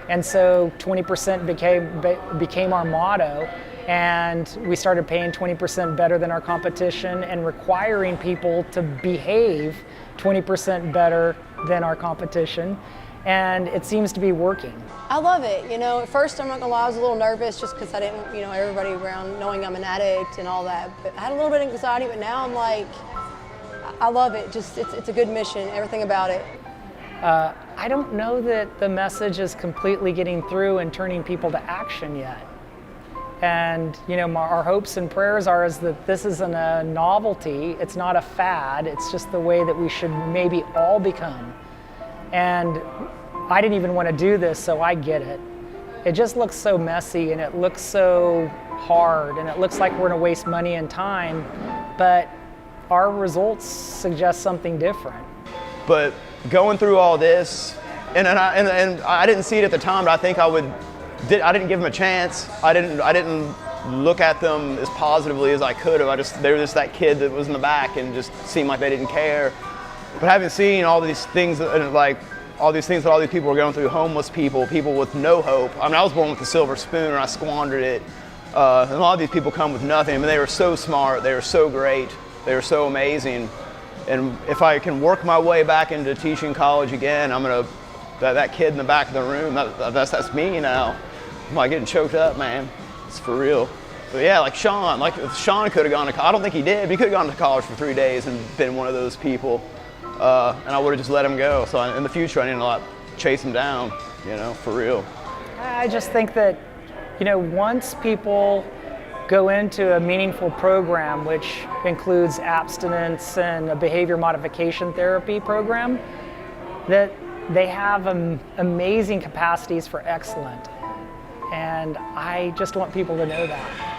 And so 20% became our motto, and we started paying 20% better than our competition and requiring people to behave 20% better than our competition. And it seems to be working. I love it. You know, at first, I'm not gonna lie, I was a little nervous just because I didn't, you know, everybody around knowing I'm an addict and all that. But I had a little bit of anxiety, but now I'm like, I love it. Just, it's a good mission, everything about it. I don't know that the message is completely getting through and turning people to action yet. And, you know, our hopes and prayers is that this isn't a novelty, it's not a fad, it's just the way that we should maybe all become. And I didn't even want to do this, so I get it. It just looks so messy and it looks so hard and it looks like we're going to waste money and time, but our results suggest something different. But going through all this, and I didn't see it at the time, but I think I didn't give them a chance. I didn't look at them as positively as I could have. They were just that kid that was in the back and just seemed like they didn't care. But having seen all these things, like all these things that all these people were going through, homeless people with no hope. I mean, I was born with a silver spoon and I squandered it. And a lot of these people come with nothing. I mean, they were so smart, they were so great, they were so amazing. And if I can work my way back into teaching college again, I'm gonna, that kid in the back of the room, that's me now. I'm like getting choked up, man. It's for real. But yeah, like Sean could have gone to college. I don't think he did, but he could have gone to college for 3 days and been one of those people. And I would have just let him go. So in the future, I need to chase him down, you know, for real. I just think that, you know, once people go into a meaningful program, which includes abstinence and a behavior modification therapy program, that they have amazing capacities for excellence. And I just want people to know that.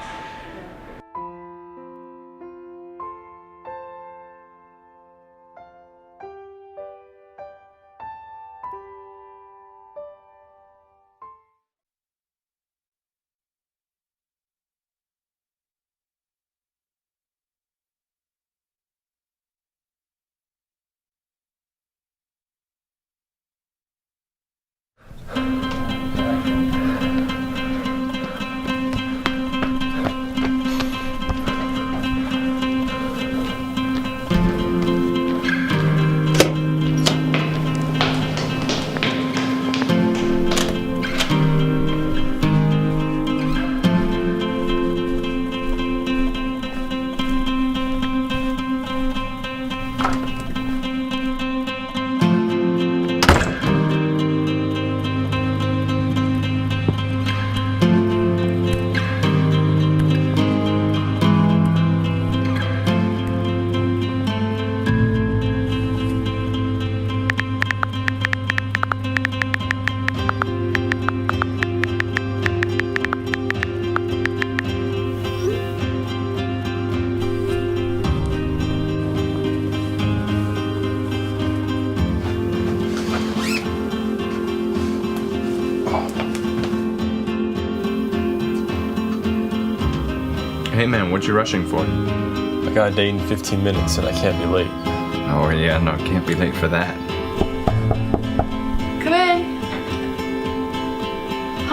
Hey man, what you rushing for? I got a date in 15 minutes and I can't be late. Oh yeah, no, can't be late for that.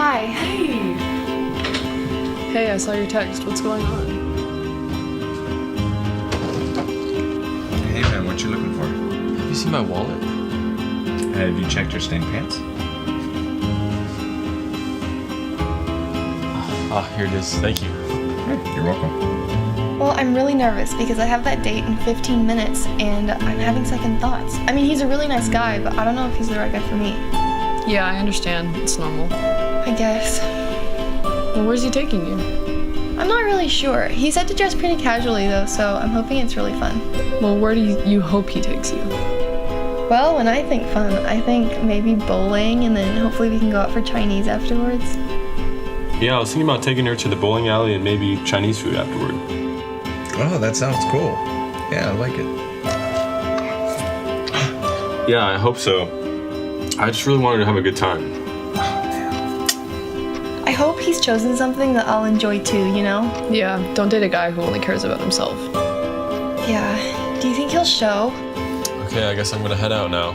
Hi. Hey. Hey, I saw your text. What's going on? Hey man, what you looking for? Have you seen my wallet? Have you checked your stained pants? Ah, here it is. Thank you. You're welcome. Well, I'm really nervous because I have that date in 15 minutes and I'm having second thoughts. I mean, he's a really nice guy, but I don't know if he's the right guy for me. Yeah, I understand. It's normal. I guess. Well, where's he taking you? I'm not really sure. He said to dress pretty casually though, so I'm hoping it's really fun. Well, where do you hope he takes you? Well, when I think fun, I think maybe bowling and then hopefully we can go out for Chinese afterwards. Yeah, I was thinking about taking her to the bowling alley and maybe Chinese food afterward. Oh, that sounds cool. Yeah, I like it. Yeah, I hope so. I just really wanted to have a good time. I hope he's chosen something that I'll enjoy too, you know? Yeah, don't date a guy who only cares about himself. Yeah, do you think he'll show? Okay, I guess I'm gonna head out now.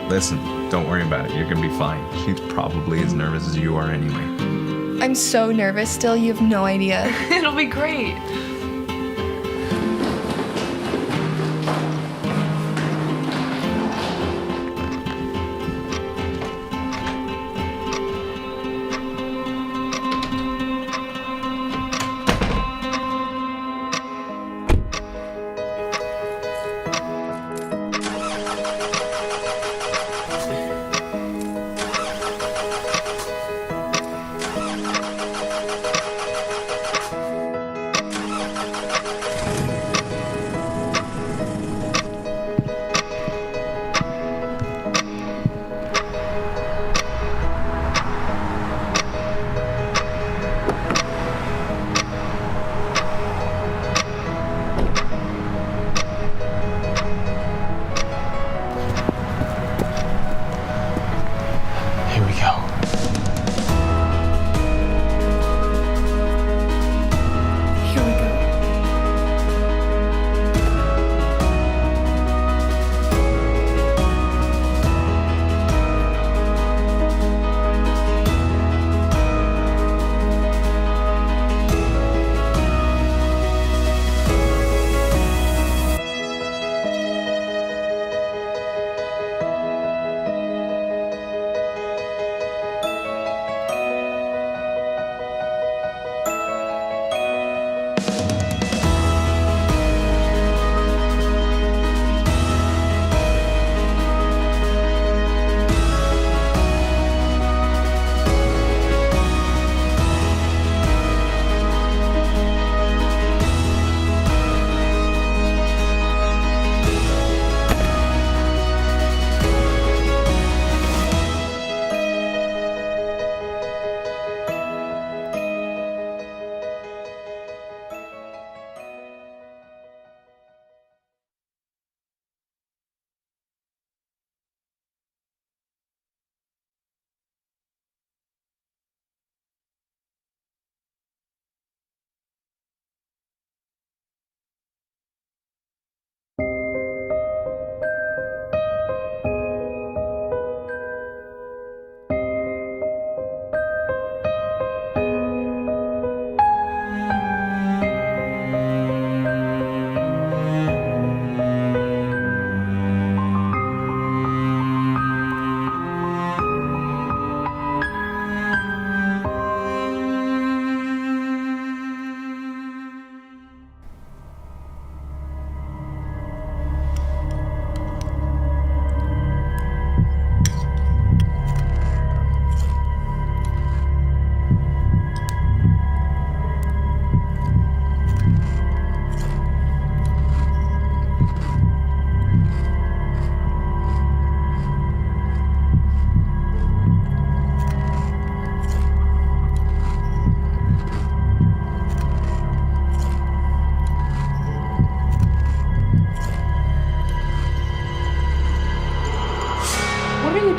Listen, don't worry about it. You're gonna be fine. She's probably as nervous as you are anyway. I'm so nervous still, you have no idea. It'll be great.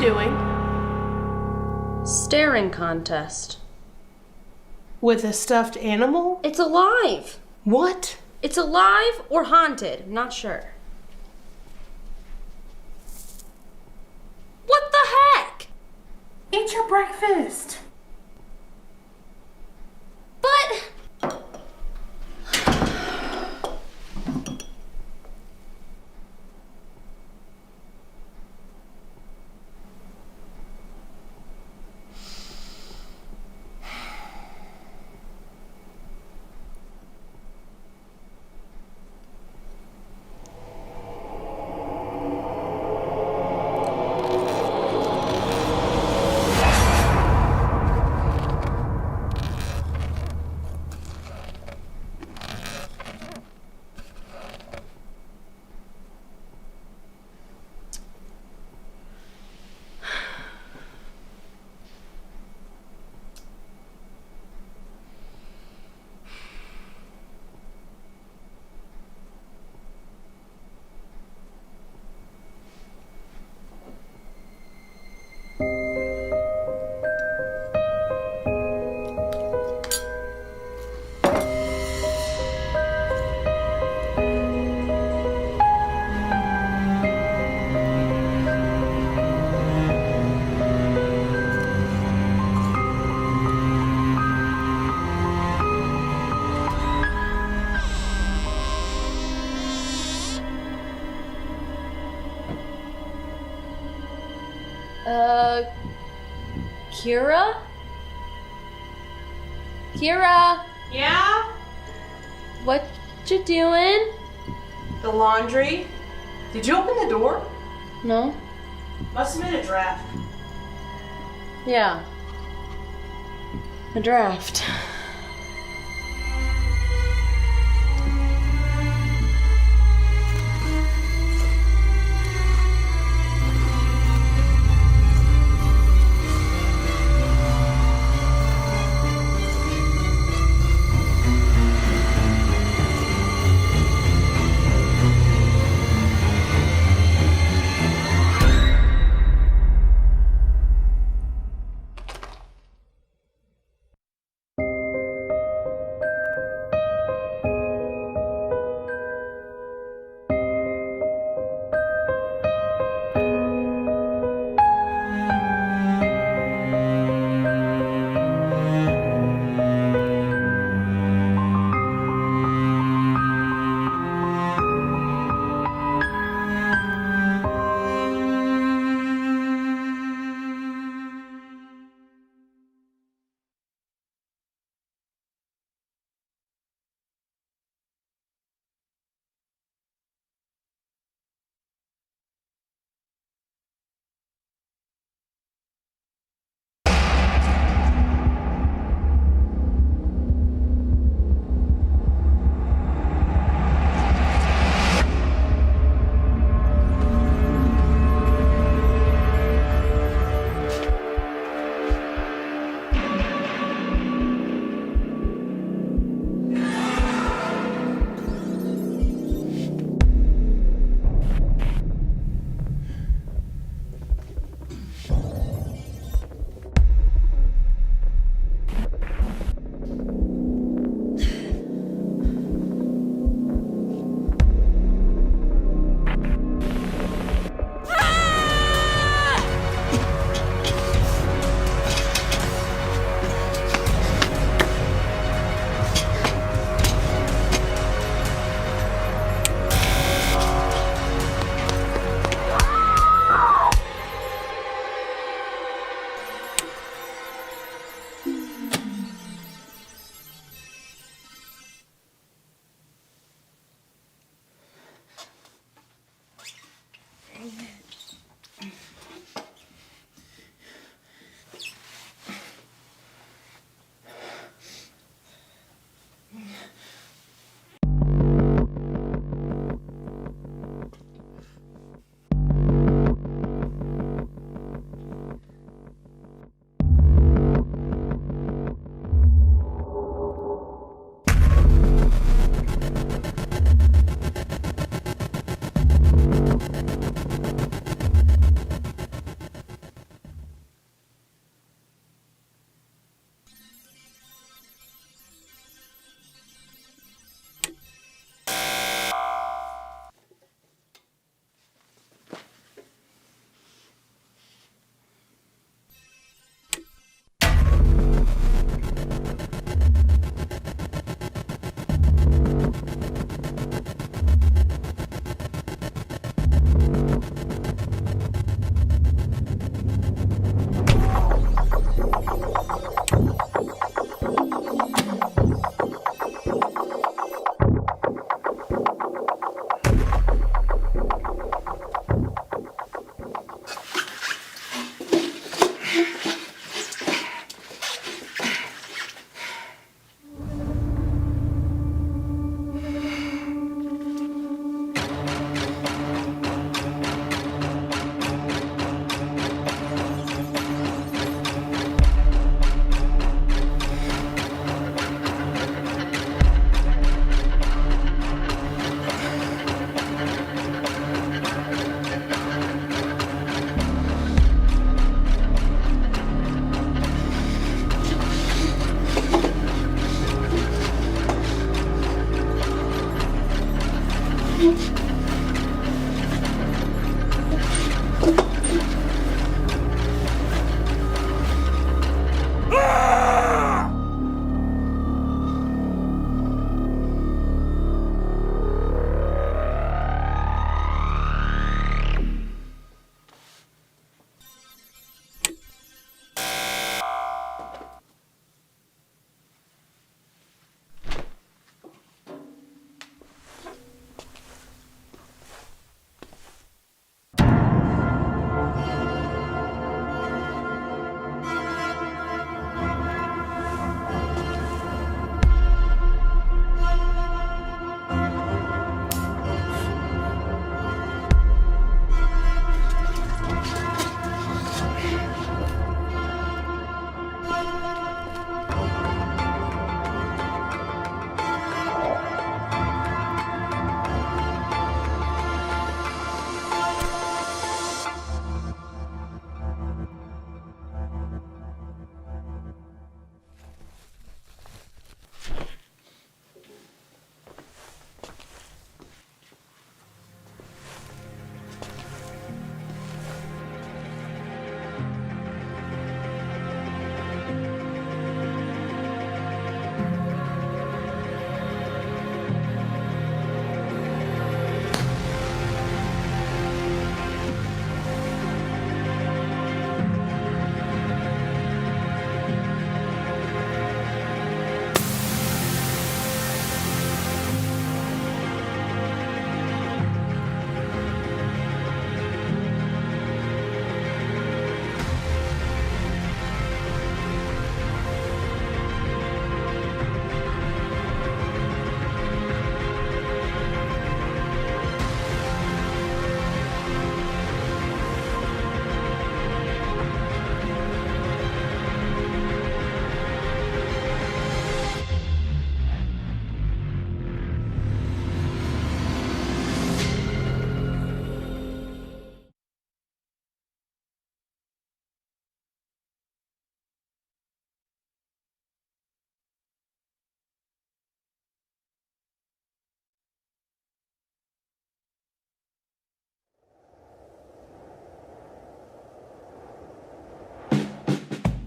doing? Staring contest. With a stuffed animal? It's alive. What? It's alive or haunted. I'm not sure. What the heck? Eat your breakfast. Kira? Kira? Yeah? What you doing? The laundry. Did you open the door? No. Must have been a draft. Yeah. A draft.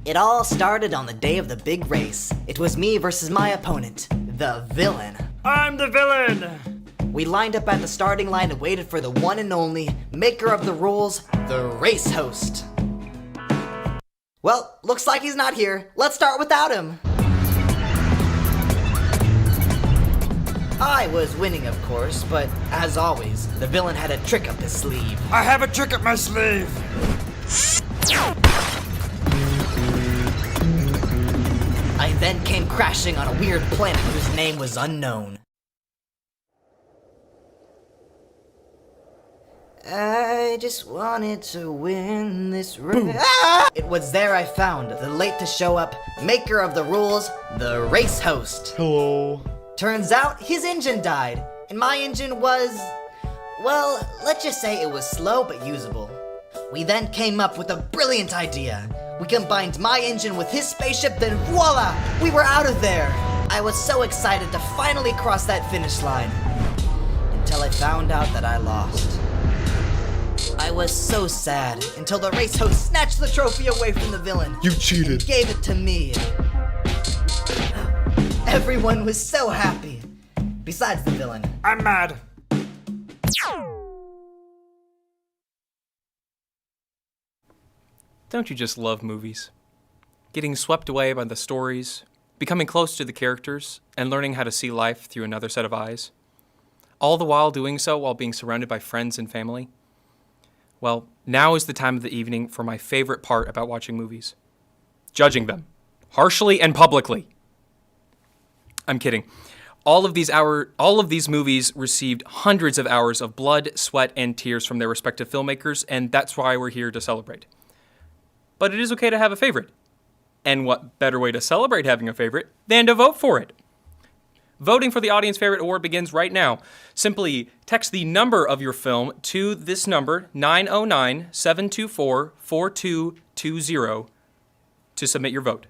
It all started on the day of the big race. It was me versus my opponent, the villain. I'm the villain! We lined up at the starting line and waited for the one and only maker of the rules, the race host. Well, looks like he's not here. Let's start without him. I was winning, of course, but as always, the villain had a trick up his sleeve. I have a trick up my sleeve! I then came crashing on a weird planet whose name was unknown. I just wanted to win this race. It was there I found the late to show up maker of the rules, the race host. Hello. Turns out his engine died, and my engine was, well, let's just say it was slow but usable. We then came up with a brilliant idea. We combined my engine with his spaceship, then voila, we were out of there. I was so excited to finally cross that finish line, until I found out that I lost. I was so sad until the race host snatched the trophy away from the villain. You cheated. He gave it to me. Everyone was so happy. Besides the villain. I'm mad. Don't you just love movies? Getting swept away by the stories, becoming close to the characters, and learning how to see life through another set of eyes. All the while doing so while being surrounded by friends and family. Well, now is the time of the evening for my favorite part about watching movies. Judging them. Harshly and publicly. I'm kidding. All of these movies received hundreds of hours of blood, sweat, and tears from their respective filmmakers, and that's why we're here to celebrate. But it is okay to have a favorite. And what better way to celebrate having a favorite than to vote for it? Voting for the Audience Favorite Award begins right now. Simply text the number of your film to this number, 909-724-4220, to submit your vote.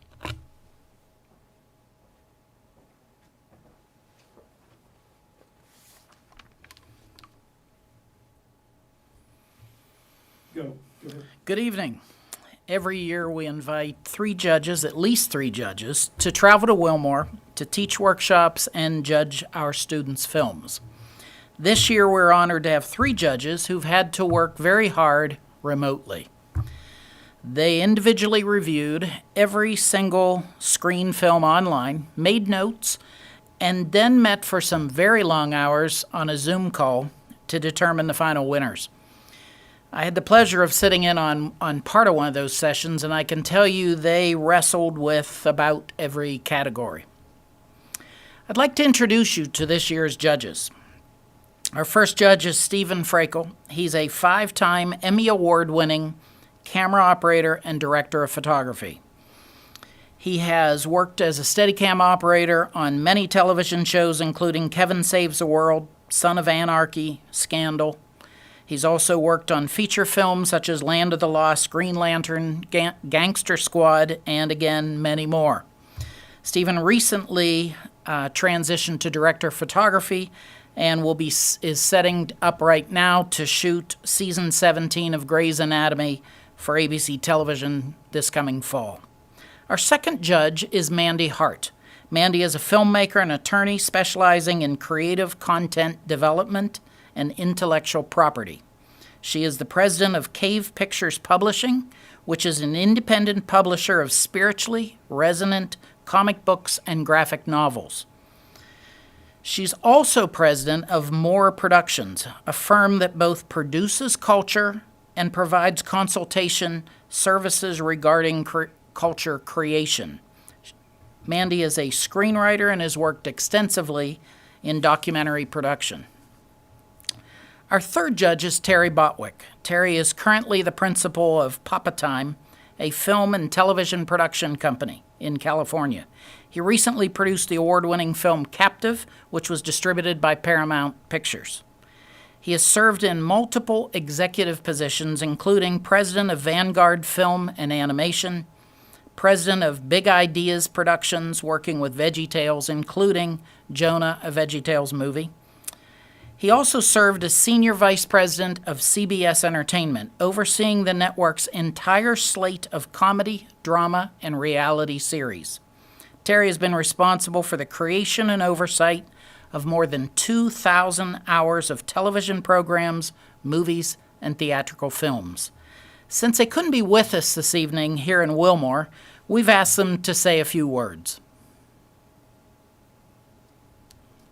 Go. Good evening. Every year we invite at least three judges, to travel to Wilmore to teach workshops and judge our students' films. This year we're honored to have three judges who've had to work very hard remotely. They individually reviewed every single screen film online, made notes, and then met for some very long hours on a Zoom call to determine the final winners. I had the pleasure of sitting in on part of one of those sessions, and I can tell you they wrestled with about every category. I'd like to introduce you to this year's judges. Our first judge is Stephen Frakel. He's a 5-time Emmy Award-winning camera operator and director of photography. He has worked as a Steadicam operator on many television shows, including Kevin Saves the World, Son of Anarchy, Scandal. He's also worked on feature films such as Land of the Lost, Green Lantern, Gangster Squad, and again, many more. Stephen recently transitioned to director of photography and is setting up right now to shoot season 17 of Grey's Anatomy for ABC television this coming fall. Our second judge is Mandy Hart. Mandy is a filmmaker and attorney specializing in creative content development and intellectual property. She is the president of Cave Pictures Publishing, which is an independent publisher of spiritually resonant comic books and graphic novels. She's also president of More Productions, a firm that both produces culture and provides consultation services regarding culture creation. Mandy is a screenwriter and has worked extensively in documentary production. Our third judge is Terry Botwick. Terry is currently the principal of Papa Time, a film and television production company in California. He recently produced the award-winning film Captive, which was distributed by Paramount Pictures. He has served in multiple executive positions, including president of Vanguard Film and Animation, president of Big Ideas Productions, working with VeggieTales, including Jonah, a VeggieTales movie. He also served as Senior Vice President of CBS Entertainment, overseeing the network's entire slate of comedy, drama, and reality series. Terry has been responsible for the creation and oversight of more than 2,000 hours of television programs, movies, and theatrical films. Since they couldn't be with us this evening here in Wilmore, we've asked them to say a few words.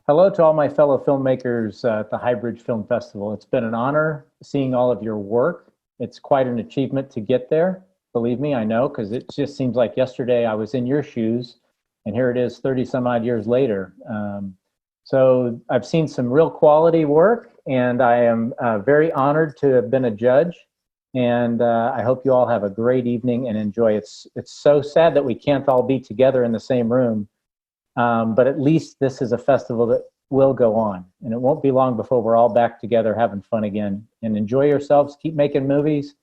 Hello to all my fellow filmmakers at the Highbridge Film Festival. It's been an honor seeing all of your work. It's quite an achievement to get there. Believe me, I know, because it just seems like yesterday I was in your shoes, and here it is 30 some odd years later. So I've seen some real quality work, and I am very honored to have been a judge. And I hope you all have a great evening and enjoy. It's so sad that we can't all be together in the same room. But at least this is a festival that will go on, and it won't be long before we're all back together having fun again. And enjoy yourselves, keep making movies,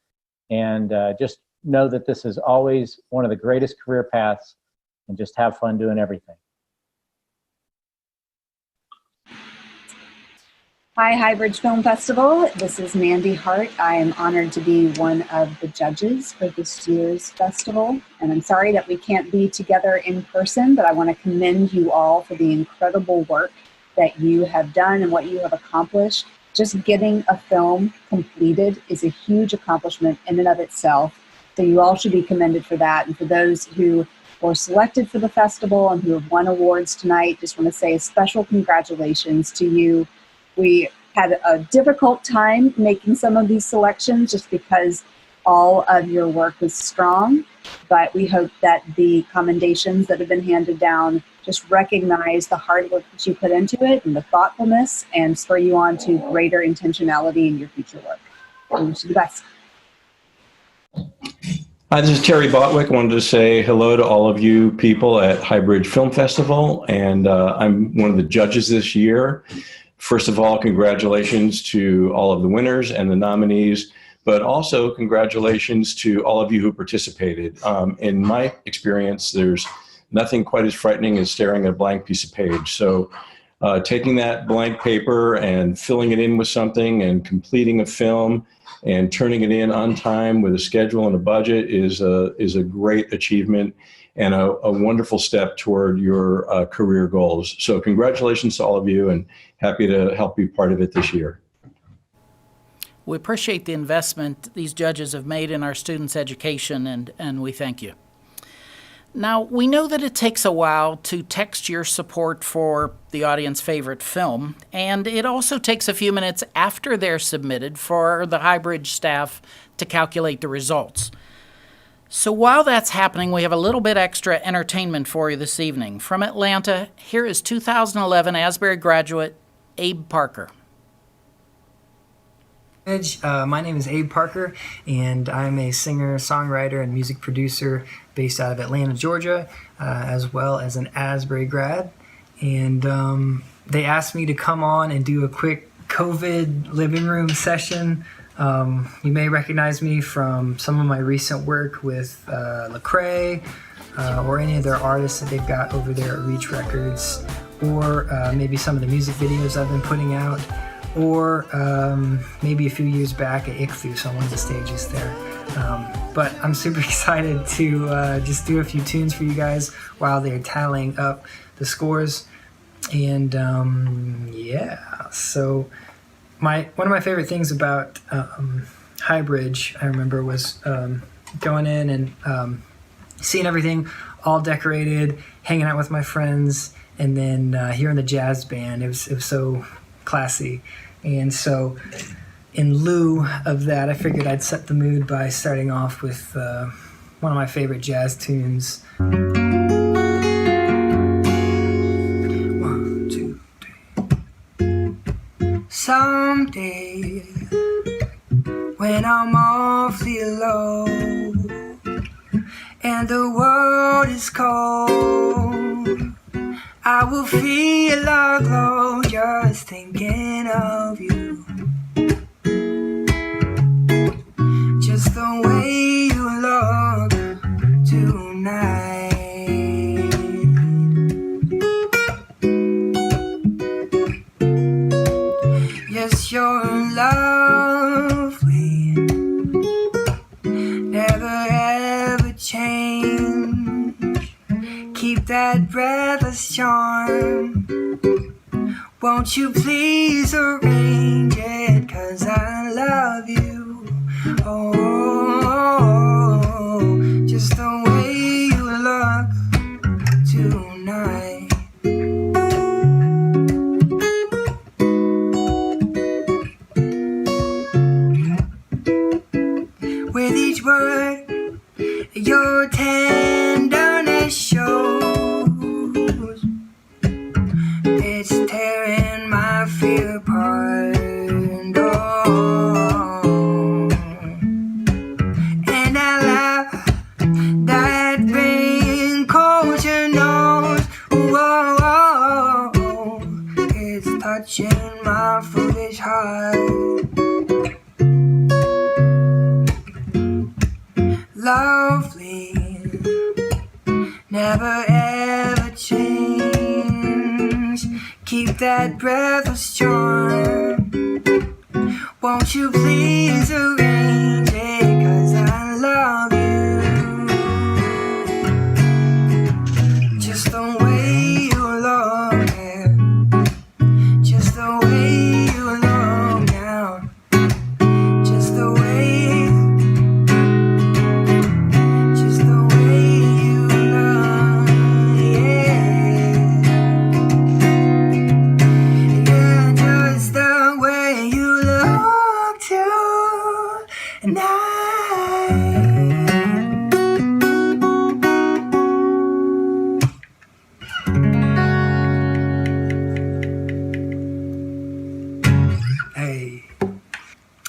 and just know that this is always one of the greatest career paths, and just have fun doing everything. Hi, Highbridge Film Festival. This is Mandy Hart. I am honored to be one of the judges for this year's festival. And I'm sorry that we can't be together in person, but I want to commend you all for the incredible work that you have done and what you have accomplished. Just getting a film completed is a huge accomplishment in and of itself. So you all should be commended for that. And for those who were selected for the festival and who have won awards tonight, just want to say a special congratulations to you. We had a difficult time making some of these selections just because all of your work was strong, but we hope that the commendations that have been handed down just recognize the hard work that you put into it and the thoughtfulness and spur you on to greater intentionality in your future work. I wish you the best. Hi, this is Terry Botwick. I wanted to say hello to all of you people at Highbridge Film Festival, and I'm one of the judges this year. First of all, congratulations to all of the winners and the nominees, but also congratulations to all of you who participated. In my experience, there's nothing quite as frightening as staring at a blank piece of page. So taking that blank paper and filling it in with something and completing a film and turning it in on time with a schedule and a budget is a great achievement and a wonderful step toward your career goals. So congratulations to all of you, and happy to help be part of it this year. We appreciate the investment these judges have made in our students' education, and we thank you. Now, we know that it takes a while to text your support for the audience's favorite film, and it also takes a few minutes after they're submitted for the Highbridge staff to calculate the results. So while that's happening, we have a little bit extra entertainment for you this evening. From Atlanta, here is 2011 Asbury graduate Abe Parker. My name is Abe Parker, and I'm a singer, songwriter, and music producer based out of Atlanta, Georgia, as well as an Asbury grad. And they asked me to come on and do a quick COVID living room session. You may recognize me from some of my recent work with Lecrae, or any of their artists that they've got over there at Reach Records, or maybe some of the music videos I've been putting out, or maybe a few years back at ICTHU, on one of the stages there. But I'm super excited to just do a few tunes for you guys while they're tallying up the scores. And yeah, so one of my favorite things about Highbridge, I remember, was going in and seeing everything all decorated, hanging out with my friends, and then hearing the jazz band. It was so classy. And so in lieu of that, I figured I'd set the mood by starting off with one of my favorite jazz tunes. 1, 2, 3. Someday, when I'm awfully low and the world is cold, I will feel a glow just thinking of you. Just the way you look tonight. that breathless charm. Won't you please arrange it, 'cause I love you. Oh, just the way you look tonight. With each word, your tenderness shows. It's tearing my fear apart. Oh. And I love that ring cold your nose. Whoa, it's touching my foolish heart. Lovely, never ever change. Keep that breathless charm. Won't you please arrange it, 'cause I love you. Just the way you look, yeah. Just the way you look now. Just the way.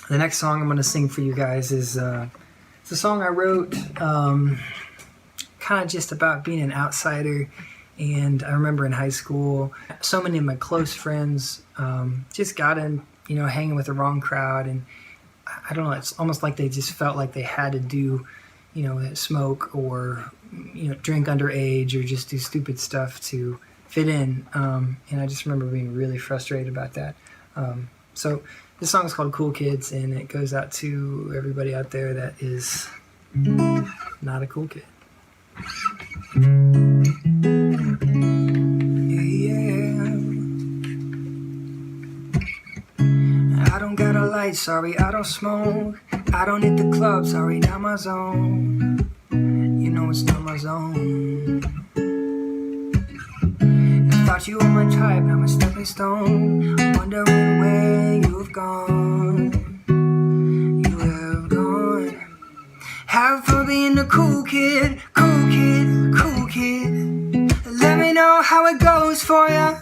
The next song I'm going to sing for you guys is it's a song I wrote kind of just about being an outsider. And I remember in high school, so many of my close friends just got in, hanging with the wrong crowd. And I don't know, it's almost like they just felt like they had to do, smoke or, drink underage or just do stupid stuff to fit in. And I just remember being really frustrated about that. So this song is called Cool Kids, and it goes out to everybody out there that is not a cool kid. Yeah. I don't got a light, sorry, I don't smoke. I don't hit the club, sorry, not my zone. It's not my zone. Thought you were my type, now my stepping stone. Wondering where you have gone. You have gone. Have fun being a cool kid, cool kid, cool kid. Let me know how it goes for ya.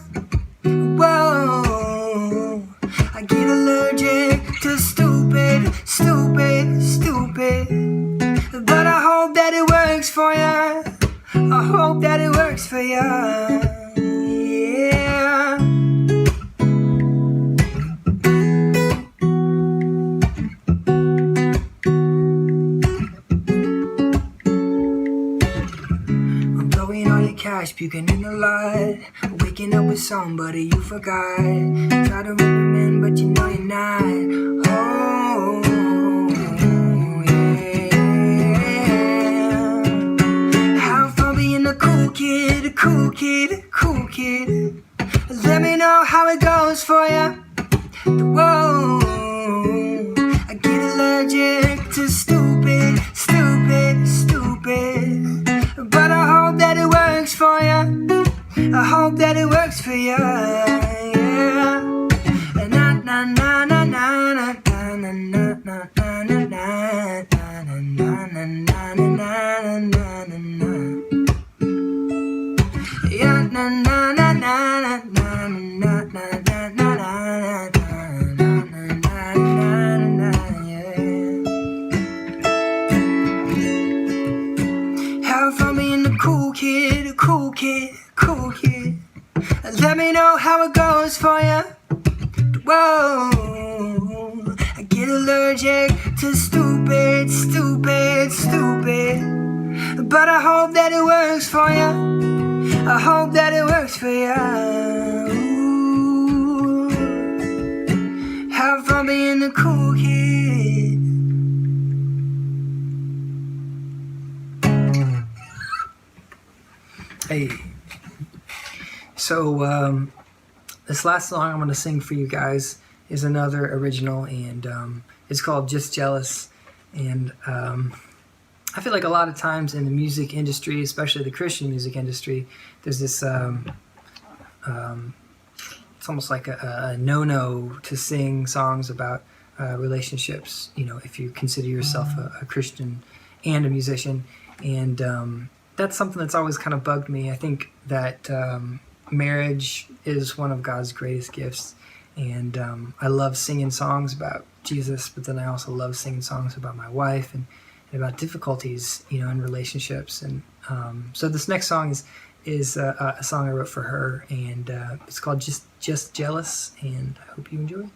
Whoa, I get allergic to stupid, stupid, stupid. But I hope that it works for ya. I hope that it works for ya. Yeah. I'm blowing all your cash, puking in the light. Waking up with somebody you forgot. Try to rip him in, but you know you're not. Oh, yeah. Have fun being a cool kid, cool kid, cool kid. Let me know how it goes for ya. Whoa, I get allergic to stupid, stupid, stupid. But I hope that it works for ya. I hope that it works for ya. Yeah. Na na na na na na na na na na na na na na na na. Yeah, na na na na na na na na na na. Have fun being a cool kid, cool kid, cool kid. Let me know how it goes for ya. Whoa, I get allergic to stupid, stupid, stupid. But I hope that it works for ya. I hope that it works for ya. Ooh. Have fun being a cool kid. Hey. So this last song I'm going to sing for you guys is another original, and it's called Just Jealous. And I feel like a lot of times in the music industry, especially the Christian music industry, there's this, it's almost like a no-no to sing songs about relationships, you know, if you consider yourself a Christian and a musician. And that's something that's always kind of bugged me. I think that marriage is one of God's greatest gifts. And I love singing songs about Jesus, but then I also love singing songs about my wife and about difficulties, you know, in relationships. And so this next song is a song I wrote for her, and it's called Just Jealous, and I hope you enjoy it.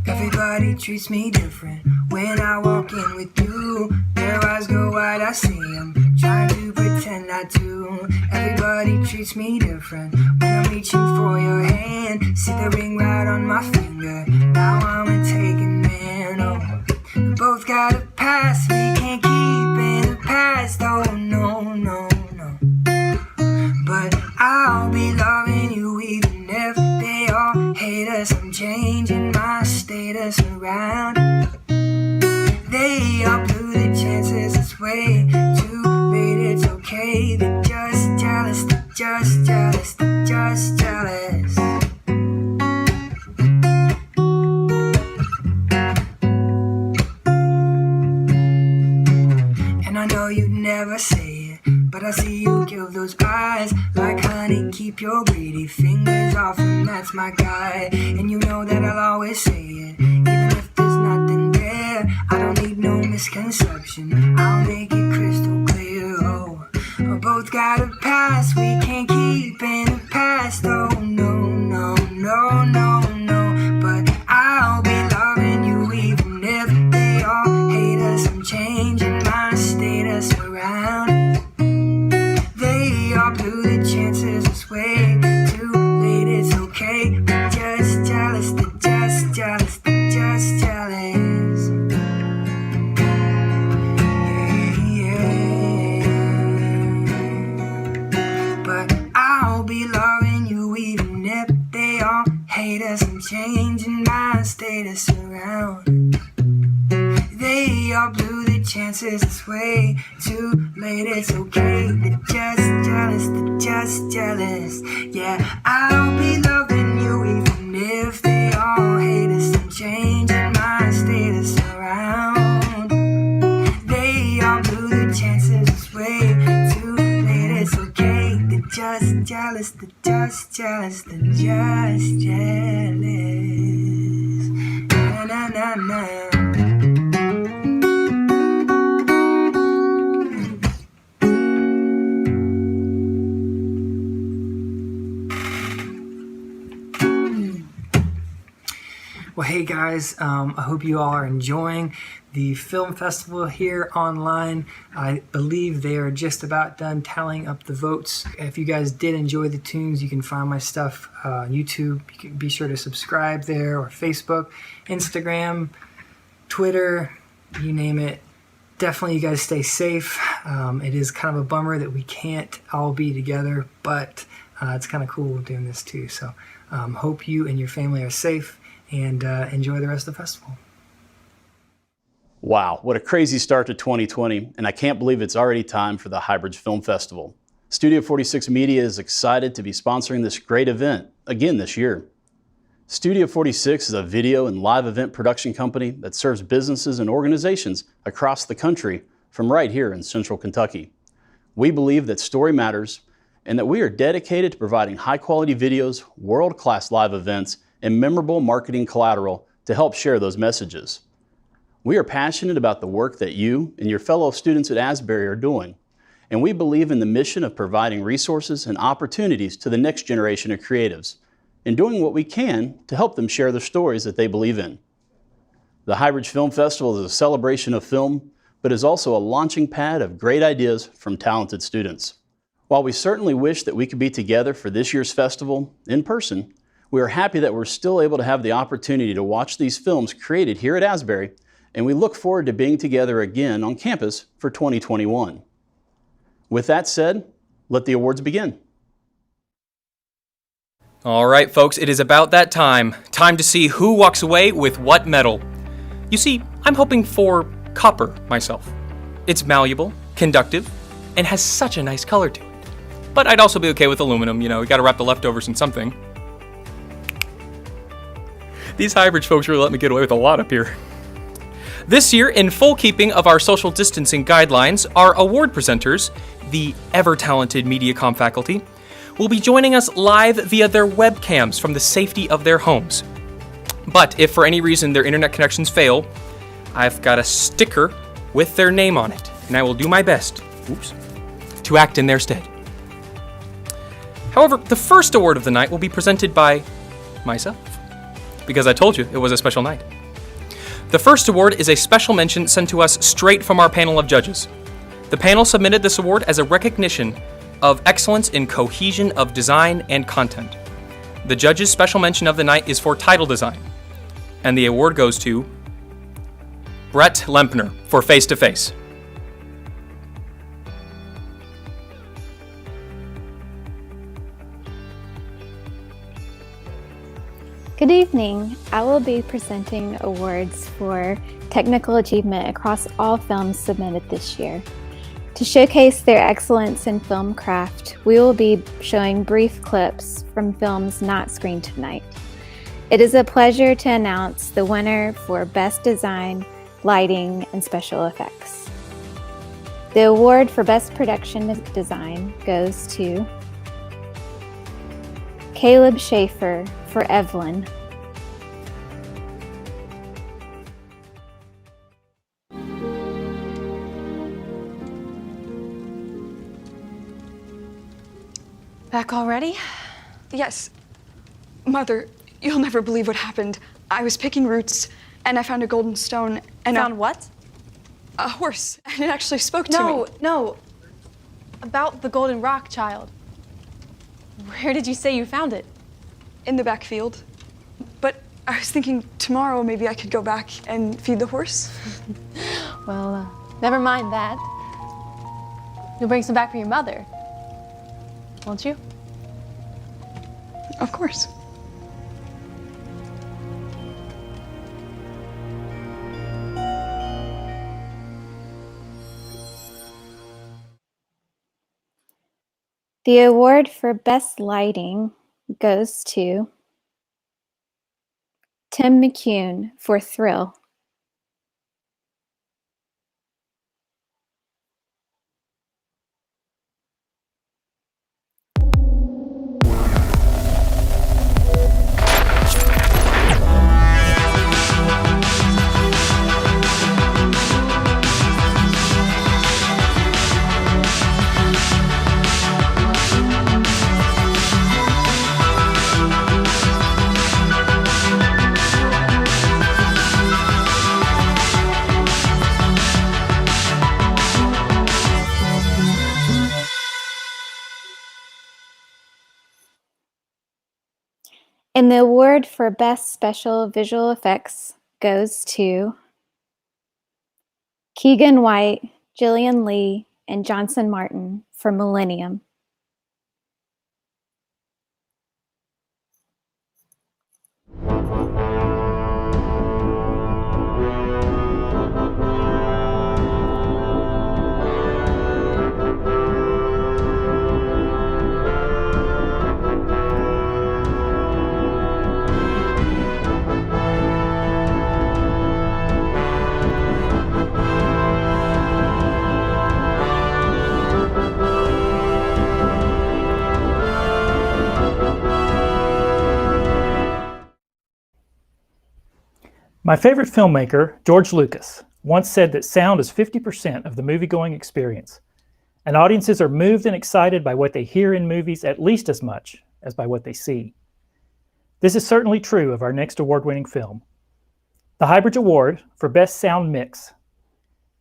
Everybody treats me different when I walk in with you. Their eyes go wide, I see them trying to pretend not to. Everybody treats me different when I'm reaching for your hand. See the ring right on my finger, now I'm a taken man. Oh, we both got a past we can't keep in the past. Oh, no, no, no. But I'll be loving you even if they all hate us. I'm changing my status around. They all blew the chances, it's way too late, it's okay. They're just jealous, they're just jealous, they're just jealous. And I know you'd never say it, but I see you give those eyes like honey. Keep your greedy fingers off him, that's my guy. And you know that I'll always say it, even if there's nothing there. I don't need no misconception, I'll make it crystal clear. Oh, we both got a past we can't keep in the past. Oh, no, no, no, no, no. But I'll be loving you even if they all hate us. I'm changing my status around. They all blew the chances, it's way too late, it's okay. They're just jealous, they're just jealous, they're just jealous. But I'll be loving you even if they all hate us. I'm changing my status around. They all blew the chances, it's way too late, it's okay. They're just jealous, they're just jealous. Yeah, I'll be loving you even if they all hate us. I'm changing my status around. They all blew the chances, it's way too late, it's okay. They're just jealous, they're just jealous, they're just jealous. Na na na na. Well, hey guys, I hope you all are enjoying the film festival here online. I believe they are just about done tallying up the votes. If you guys did enjoy the tunes, you can find my stuff on YouTube. You can be sure to subscribe there, or Facebook, Instagram, Twitter, you name it. Definitely you guys stay safe. It is kind of a bummer that we can't all be together, but it's kind of cool doing this too. So hope you and your family are safe, and enjoy the rest of the festival. Wow, what a crazy start to 2020, and I can't believe it's already time for the Highbridge Film Festival. Studio 46 Media is excited to be sponsoring this great event again this year. Studio 46 is a video and live event production company that serves businesses and organizations across the country from right here in Central Kentucky. We believe that story matters and that we are dedicated to providing high-quality videos, world-class live events, and memorable marketing collateral to help share those messages. We are passionate about the work that you and your fellow students at Asbury are doing, and we believe in the mission of providing resources and opportunities to the next generation of creatives, and doing what we can to help them share the stories that they believe in. The Highbridge Film Festival is a celebration of film, but is also a launching pad of great ideas from talented students. While we certainly wish that we could be together for this year's festival in person, we are happy that we're still able to have the opportunity to watch these films created here at Asbury, and we look forward to being together again on campus for 2021. With that said, let the awards begin. All right, folks, it is about that time. Time to see who walks away with what medal. You see, I'm hoping for copper myself. It's malleable, conductive, and has such a nice color to it. But I'd also be okay with aluminum, you gotta wrap the leftovers in something. These Highbridge folks really let me get away with a lot up here. This year, in full keeping of our social distancing guidelines, our award presenters, the ever-talented MediaCom faculty, will be joining us live via their webcams from the safety of their homes. But if for any reason their internet connections fail, I've got a sticker with their name on it, and I will do my best, to act in their stead. However, the first award of the night will be presented by myself, because I told you it was a special night. The first award is a special mention sent to us straight from our panel of judges. The panel submitted this award as a recognition of excellence in cohesion of design and content. The judge's special mention of the night is for title design, and the award goes to Brett Lempner for Face to Face. Good evening. I will be presenting awards for technical achievement across all films submitted this year. To showcase their excellence in film craft, we will be showing brief clips from films not screened tonight. It is a pleasure to announce the winner for Best Design, Lighting, and Special Effects. The award for Best Production Design goes to Caleb Schaefer for Evelyn. Back already? Yes. Mother, you'll never believe what happened. I was picking roots, and I found a golden stone, and Found what? a horse, and it actually spoke to me. No. About the golden rock, child. Where did you say you found it? In the back field. But I was thinking tomorrow maybe I could go back and feed the horse. Well, never mind that. You'll bring some back for your mother, won't you? Of course. The award for Best Lighting goes to Tim McCune for Thrill. And the award for Best Special Visual Effects goes to Keegan White, Jillian Lee, and Johnson Martin for Millennium. My favorite filmmaker, George Lucas, once said that sound is 50% of the movie-going experience, and audiences are moved and excited by what they hear in movies at least as much as by what they see. This is certainly true of our next award-winning film. The Highbridge Award for Best Sound Mix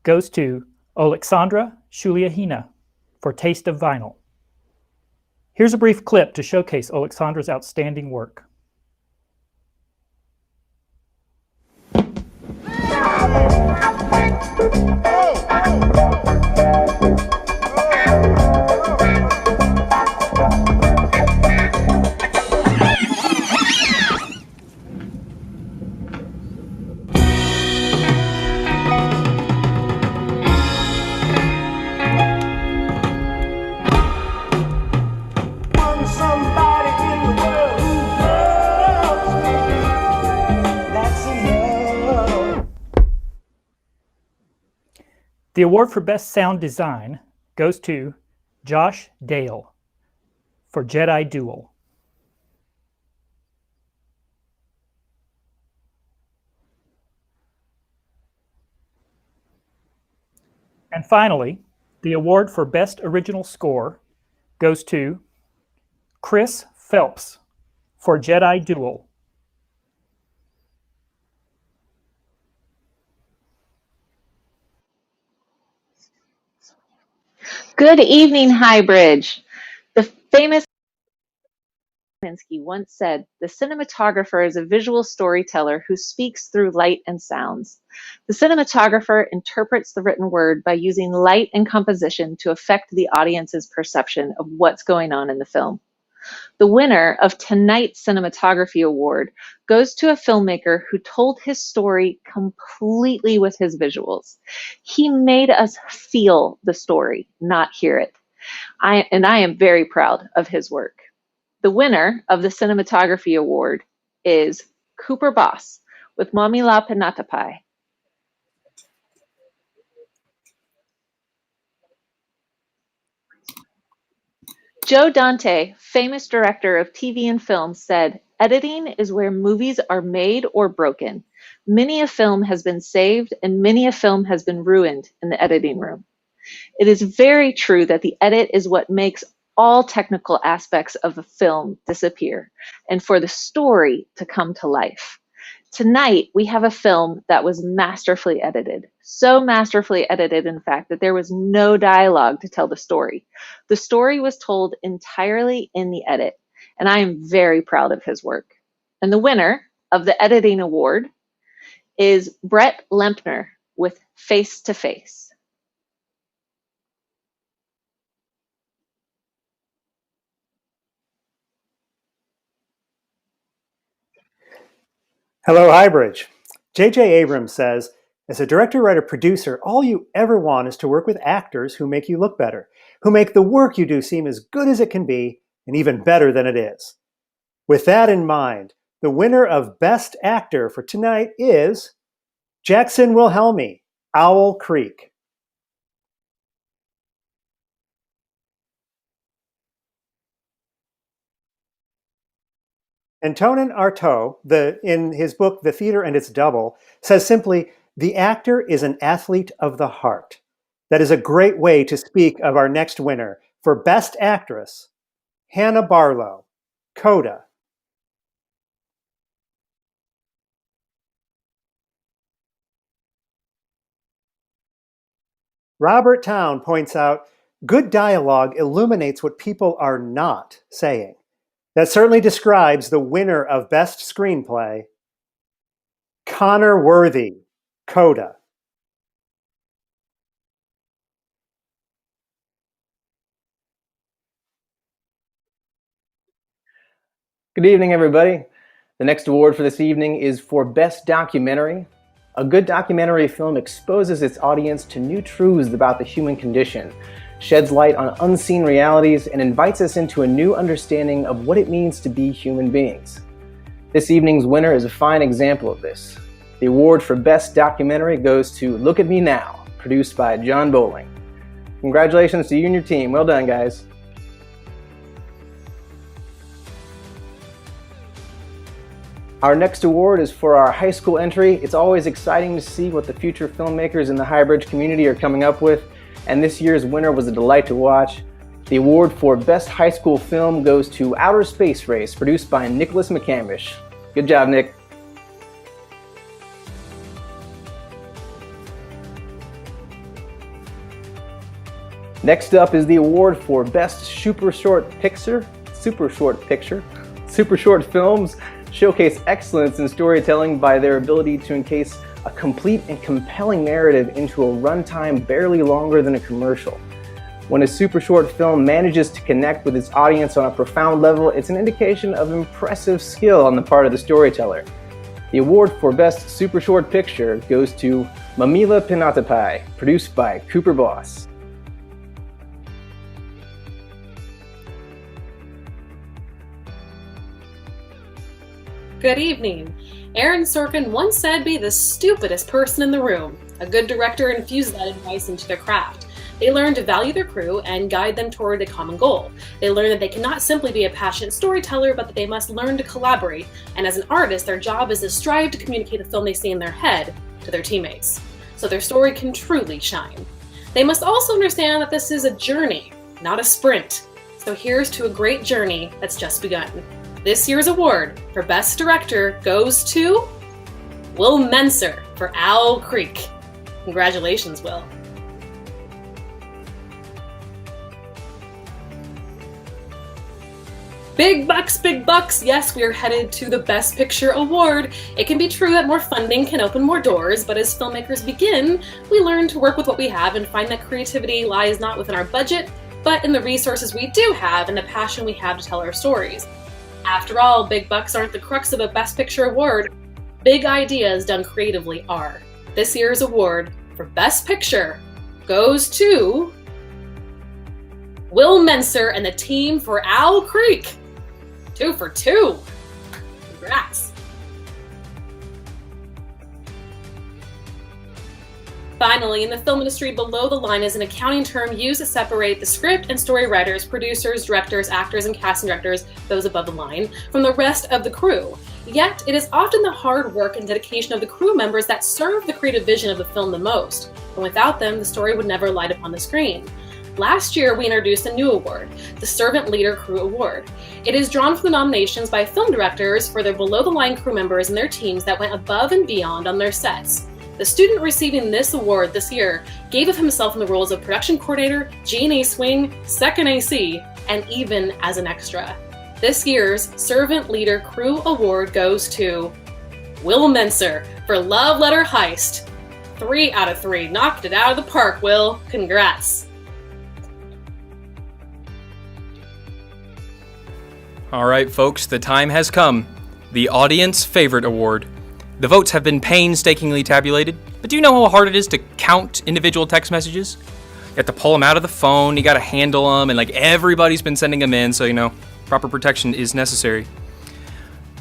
goes to Oleksandra Shuliahina for Taste of Vinyl. Here's a brief clip to showcase Alexandra's outstanding work. The award for Best Sound Design goes to Josh Dale for Jedi Duel. And finally, the award for Best Original Score goes to Chris Phelps for Jedi Duel. Good evening, Highbridge. The famous Minsky once said, "The cinematographer is a visual storyteller who speaks through light and sounds. The cinematographer interprets the written word by using light and composition to affect the audience's perception of what's going on in the film." The winner of tonight's Cinematography Award goes to a filmmaker who told his story completely with his visuals. He made us feel the story, not hear it. I am very proud of his work. The winner of the Cinematography Award is Cooper Boss with Mamihlapinatapai. Joe Dante, famous director of TV and film, said, "Editing is where movies are made or broken. Many a film has been saved and many a film has been ruined in the editing room." It is very true that the edit is what makes all technical aspects of a film disappear and for the story to come to life. Tonight, we have a film that was masterfully edited. So masterfully edited, in fact, that there was no dialogue to tell the story. The story was told entirely in the edit, and I am very proud of his work. And the winner of the editing award is Brett Lempner with Face to Face. Hello, Highbridge. J.J. Abrams says, as a director, writer, producer, all you ever want is to work with actors who make you look better, who make the work you do seem as good as it can be, and even better than it is. With that in mind, the winner of Best Actor for tonight is Jackson Wilhelmi, Owl Creek. Antonin Artaud, in his book, The Theater and Its Double, says simply, "The actor is an athlete of the heart." That is a great way to speak of our next winner for Best Actress, Hannah Barlow, Coda. Robert Town points out, good dialogue illuminates what people are not saying. That certainly describes the winner of Best Screenplay, Connor Worthy, Coda. Good evening, everybody. The next award for this evening is for Best Documentary. A good documentary film exposes its audience to new truths about the human condition, sheds light on unseen realities, and invites us into a new understanding of what it means to be human beings. This evening's winner is a fine example of this. The award for Best Documentary goes to Look at Me Now, produced by John Bowling. Congratulations to you and your team. Well done, guys. Our next award is for our high school entry. It's always exciting to see what the future filmmakers in the Highbridge community are coming up with, and this year's winner was a delight to watch. The award for Best High School Film goes to Outer Space Race, produced by Nicholas McCamish. Good job, Nick. Next up is the award for Best Super Short Films showcase excellence in storytelling by their ability to encase a complete and compelling narrative into a runtime barely longer than a commercial. When a super short film manages to connect with its audience on a profound level, it's an indication of impressive skill on the part of the storyteller. The award for Best Super Short Picture goes to Mamihlapinatapai, produced by Cooper Boss. Good evening. Aaron Sorkin once said, "Be the stupidest person in the room." A good director infuses that advice into their craft. They learn to value their crew and guide them toward a common goal. They learn that they cannot simply be a passionate storyteller, but that they must learn to collaborate. And as an artist, their job is to strive to communicate the film they see in their head to their teammates, so their story can truly shine. They must also understand that this is a journey, not a sprint. So here's to a great journey that's just begun. This year's award for Best Director goes to Will Menser for Owl Creek. Congratulations, Will. Big bucks, big bucks. Yes, we are headed to the Best Picture Award. It can be true that more funding can open more doors, but as filmmakers begin, we learn to work with what we have and find that creativity lies not within our budget, but in the resources we do have and the passion we have to tell our stories. After all, big bucks aren't the crux of a Best Picture award. Big ideas done creatively are. This year's award for Best Picture goes to Will Menser and the team for Owl Creek. 2 for 2. Congrats. Finally, in the film industry, below the line is an accounting term used to separate the script and story writers, producers, directors, actors, and casting directors, those above the line, from the rest of the crew. Yet, it is often the hard work and dedication of the crew members that serve the creative vision of the film the most. And without them, the story would never light upon the screen. Last year, we introduced a new award, the Servant Leader Crew Award. It is drawn from the nominations by film directors for their below-the-line crew members and their teams that went above and beyond on their sets. The student receiving this award this year gave of himself in the roles of production coordinator, G&A swing, second AC, and even as an extra. This year's Servant Leader Crew Award goes to Will Menser for Love Letter Heist. 3 out of 3. Knocked it out of the park, Will. Congrats. All right, folks, the time has come. The Audience Favorite Award. The votes have been painstakingly tabulated, but do you know how hard it is to count individual text messages? You have to pull them out of the phone, you gotta handle them, and everybody's been sending them in, so proper protection is necessary.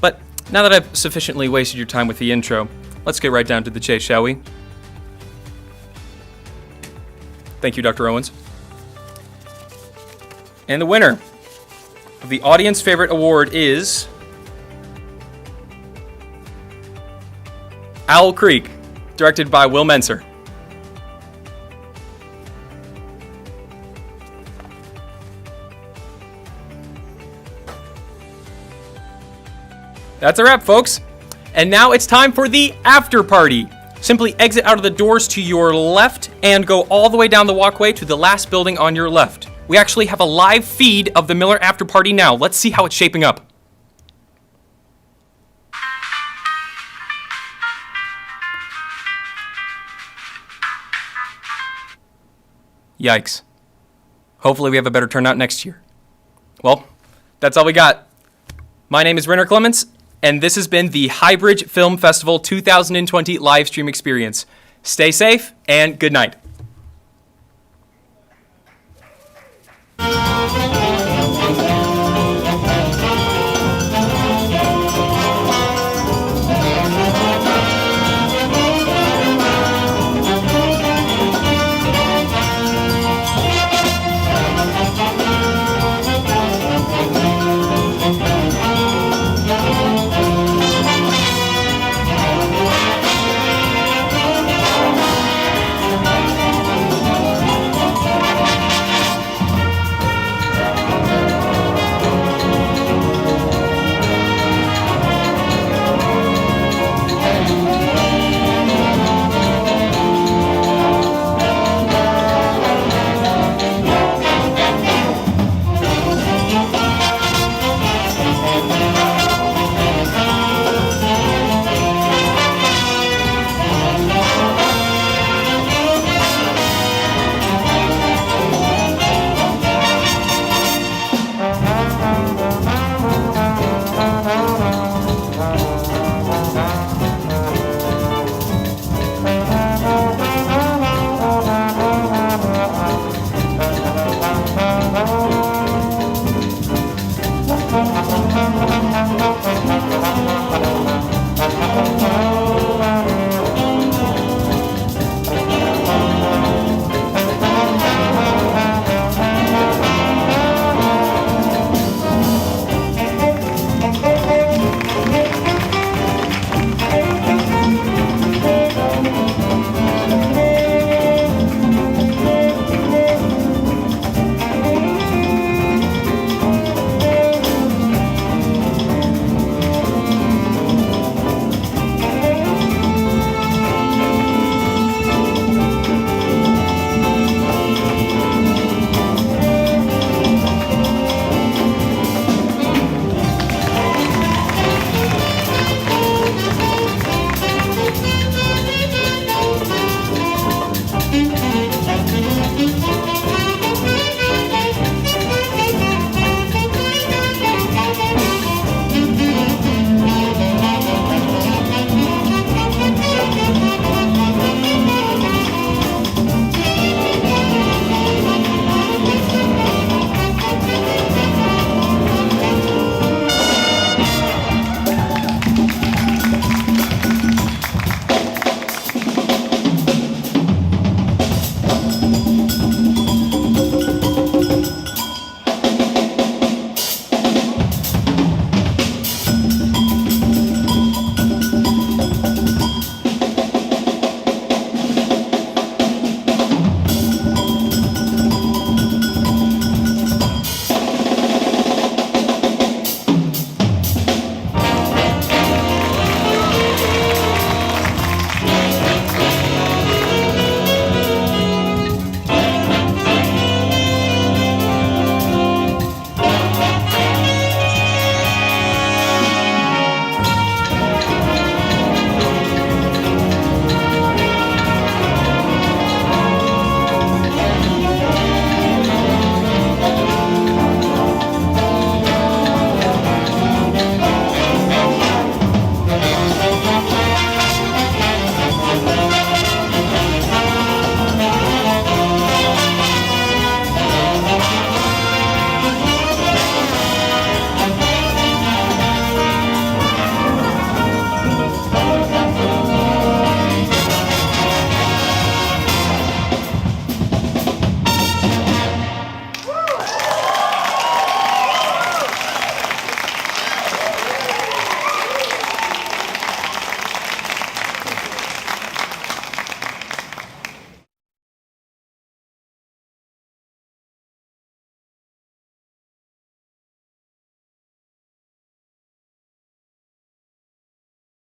But now that I've sufficiently wasted your time with the intro, let's get right down to the chase, shall we? Thank you, Dr. Owens. And the winner of the Audience Favorite Award is Owl Creek, directed by Will Menser. That's a wrap, folks. And now it's time for the after party. Simply exit out of the doors to your left and go all the way down the walkway to the last building on your left. We actually have a live feed of the Miller after party now. Let's see how it's shaping up. Yikes. Hopefully we have a better turnout next year. Well, that's all we got. My name is Renner Clements, and this has been the Highbridge Film Festival 2020 live stream experience. Stay safe, and good night.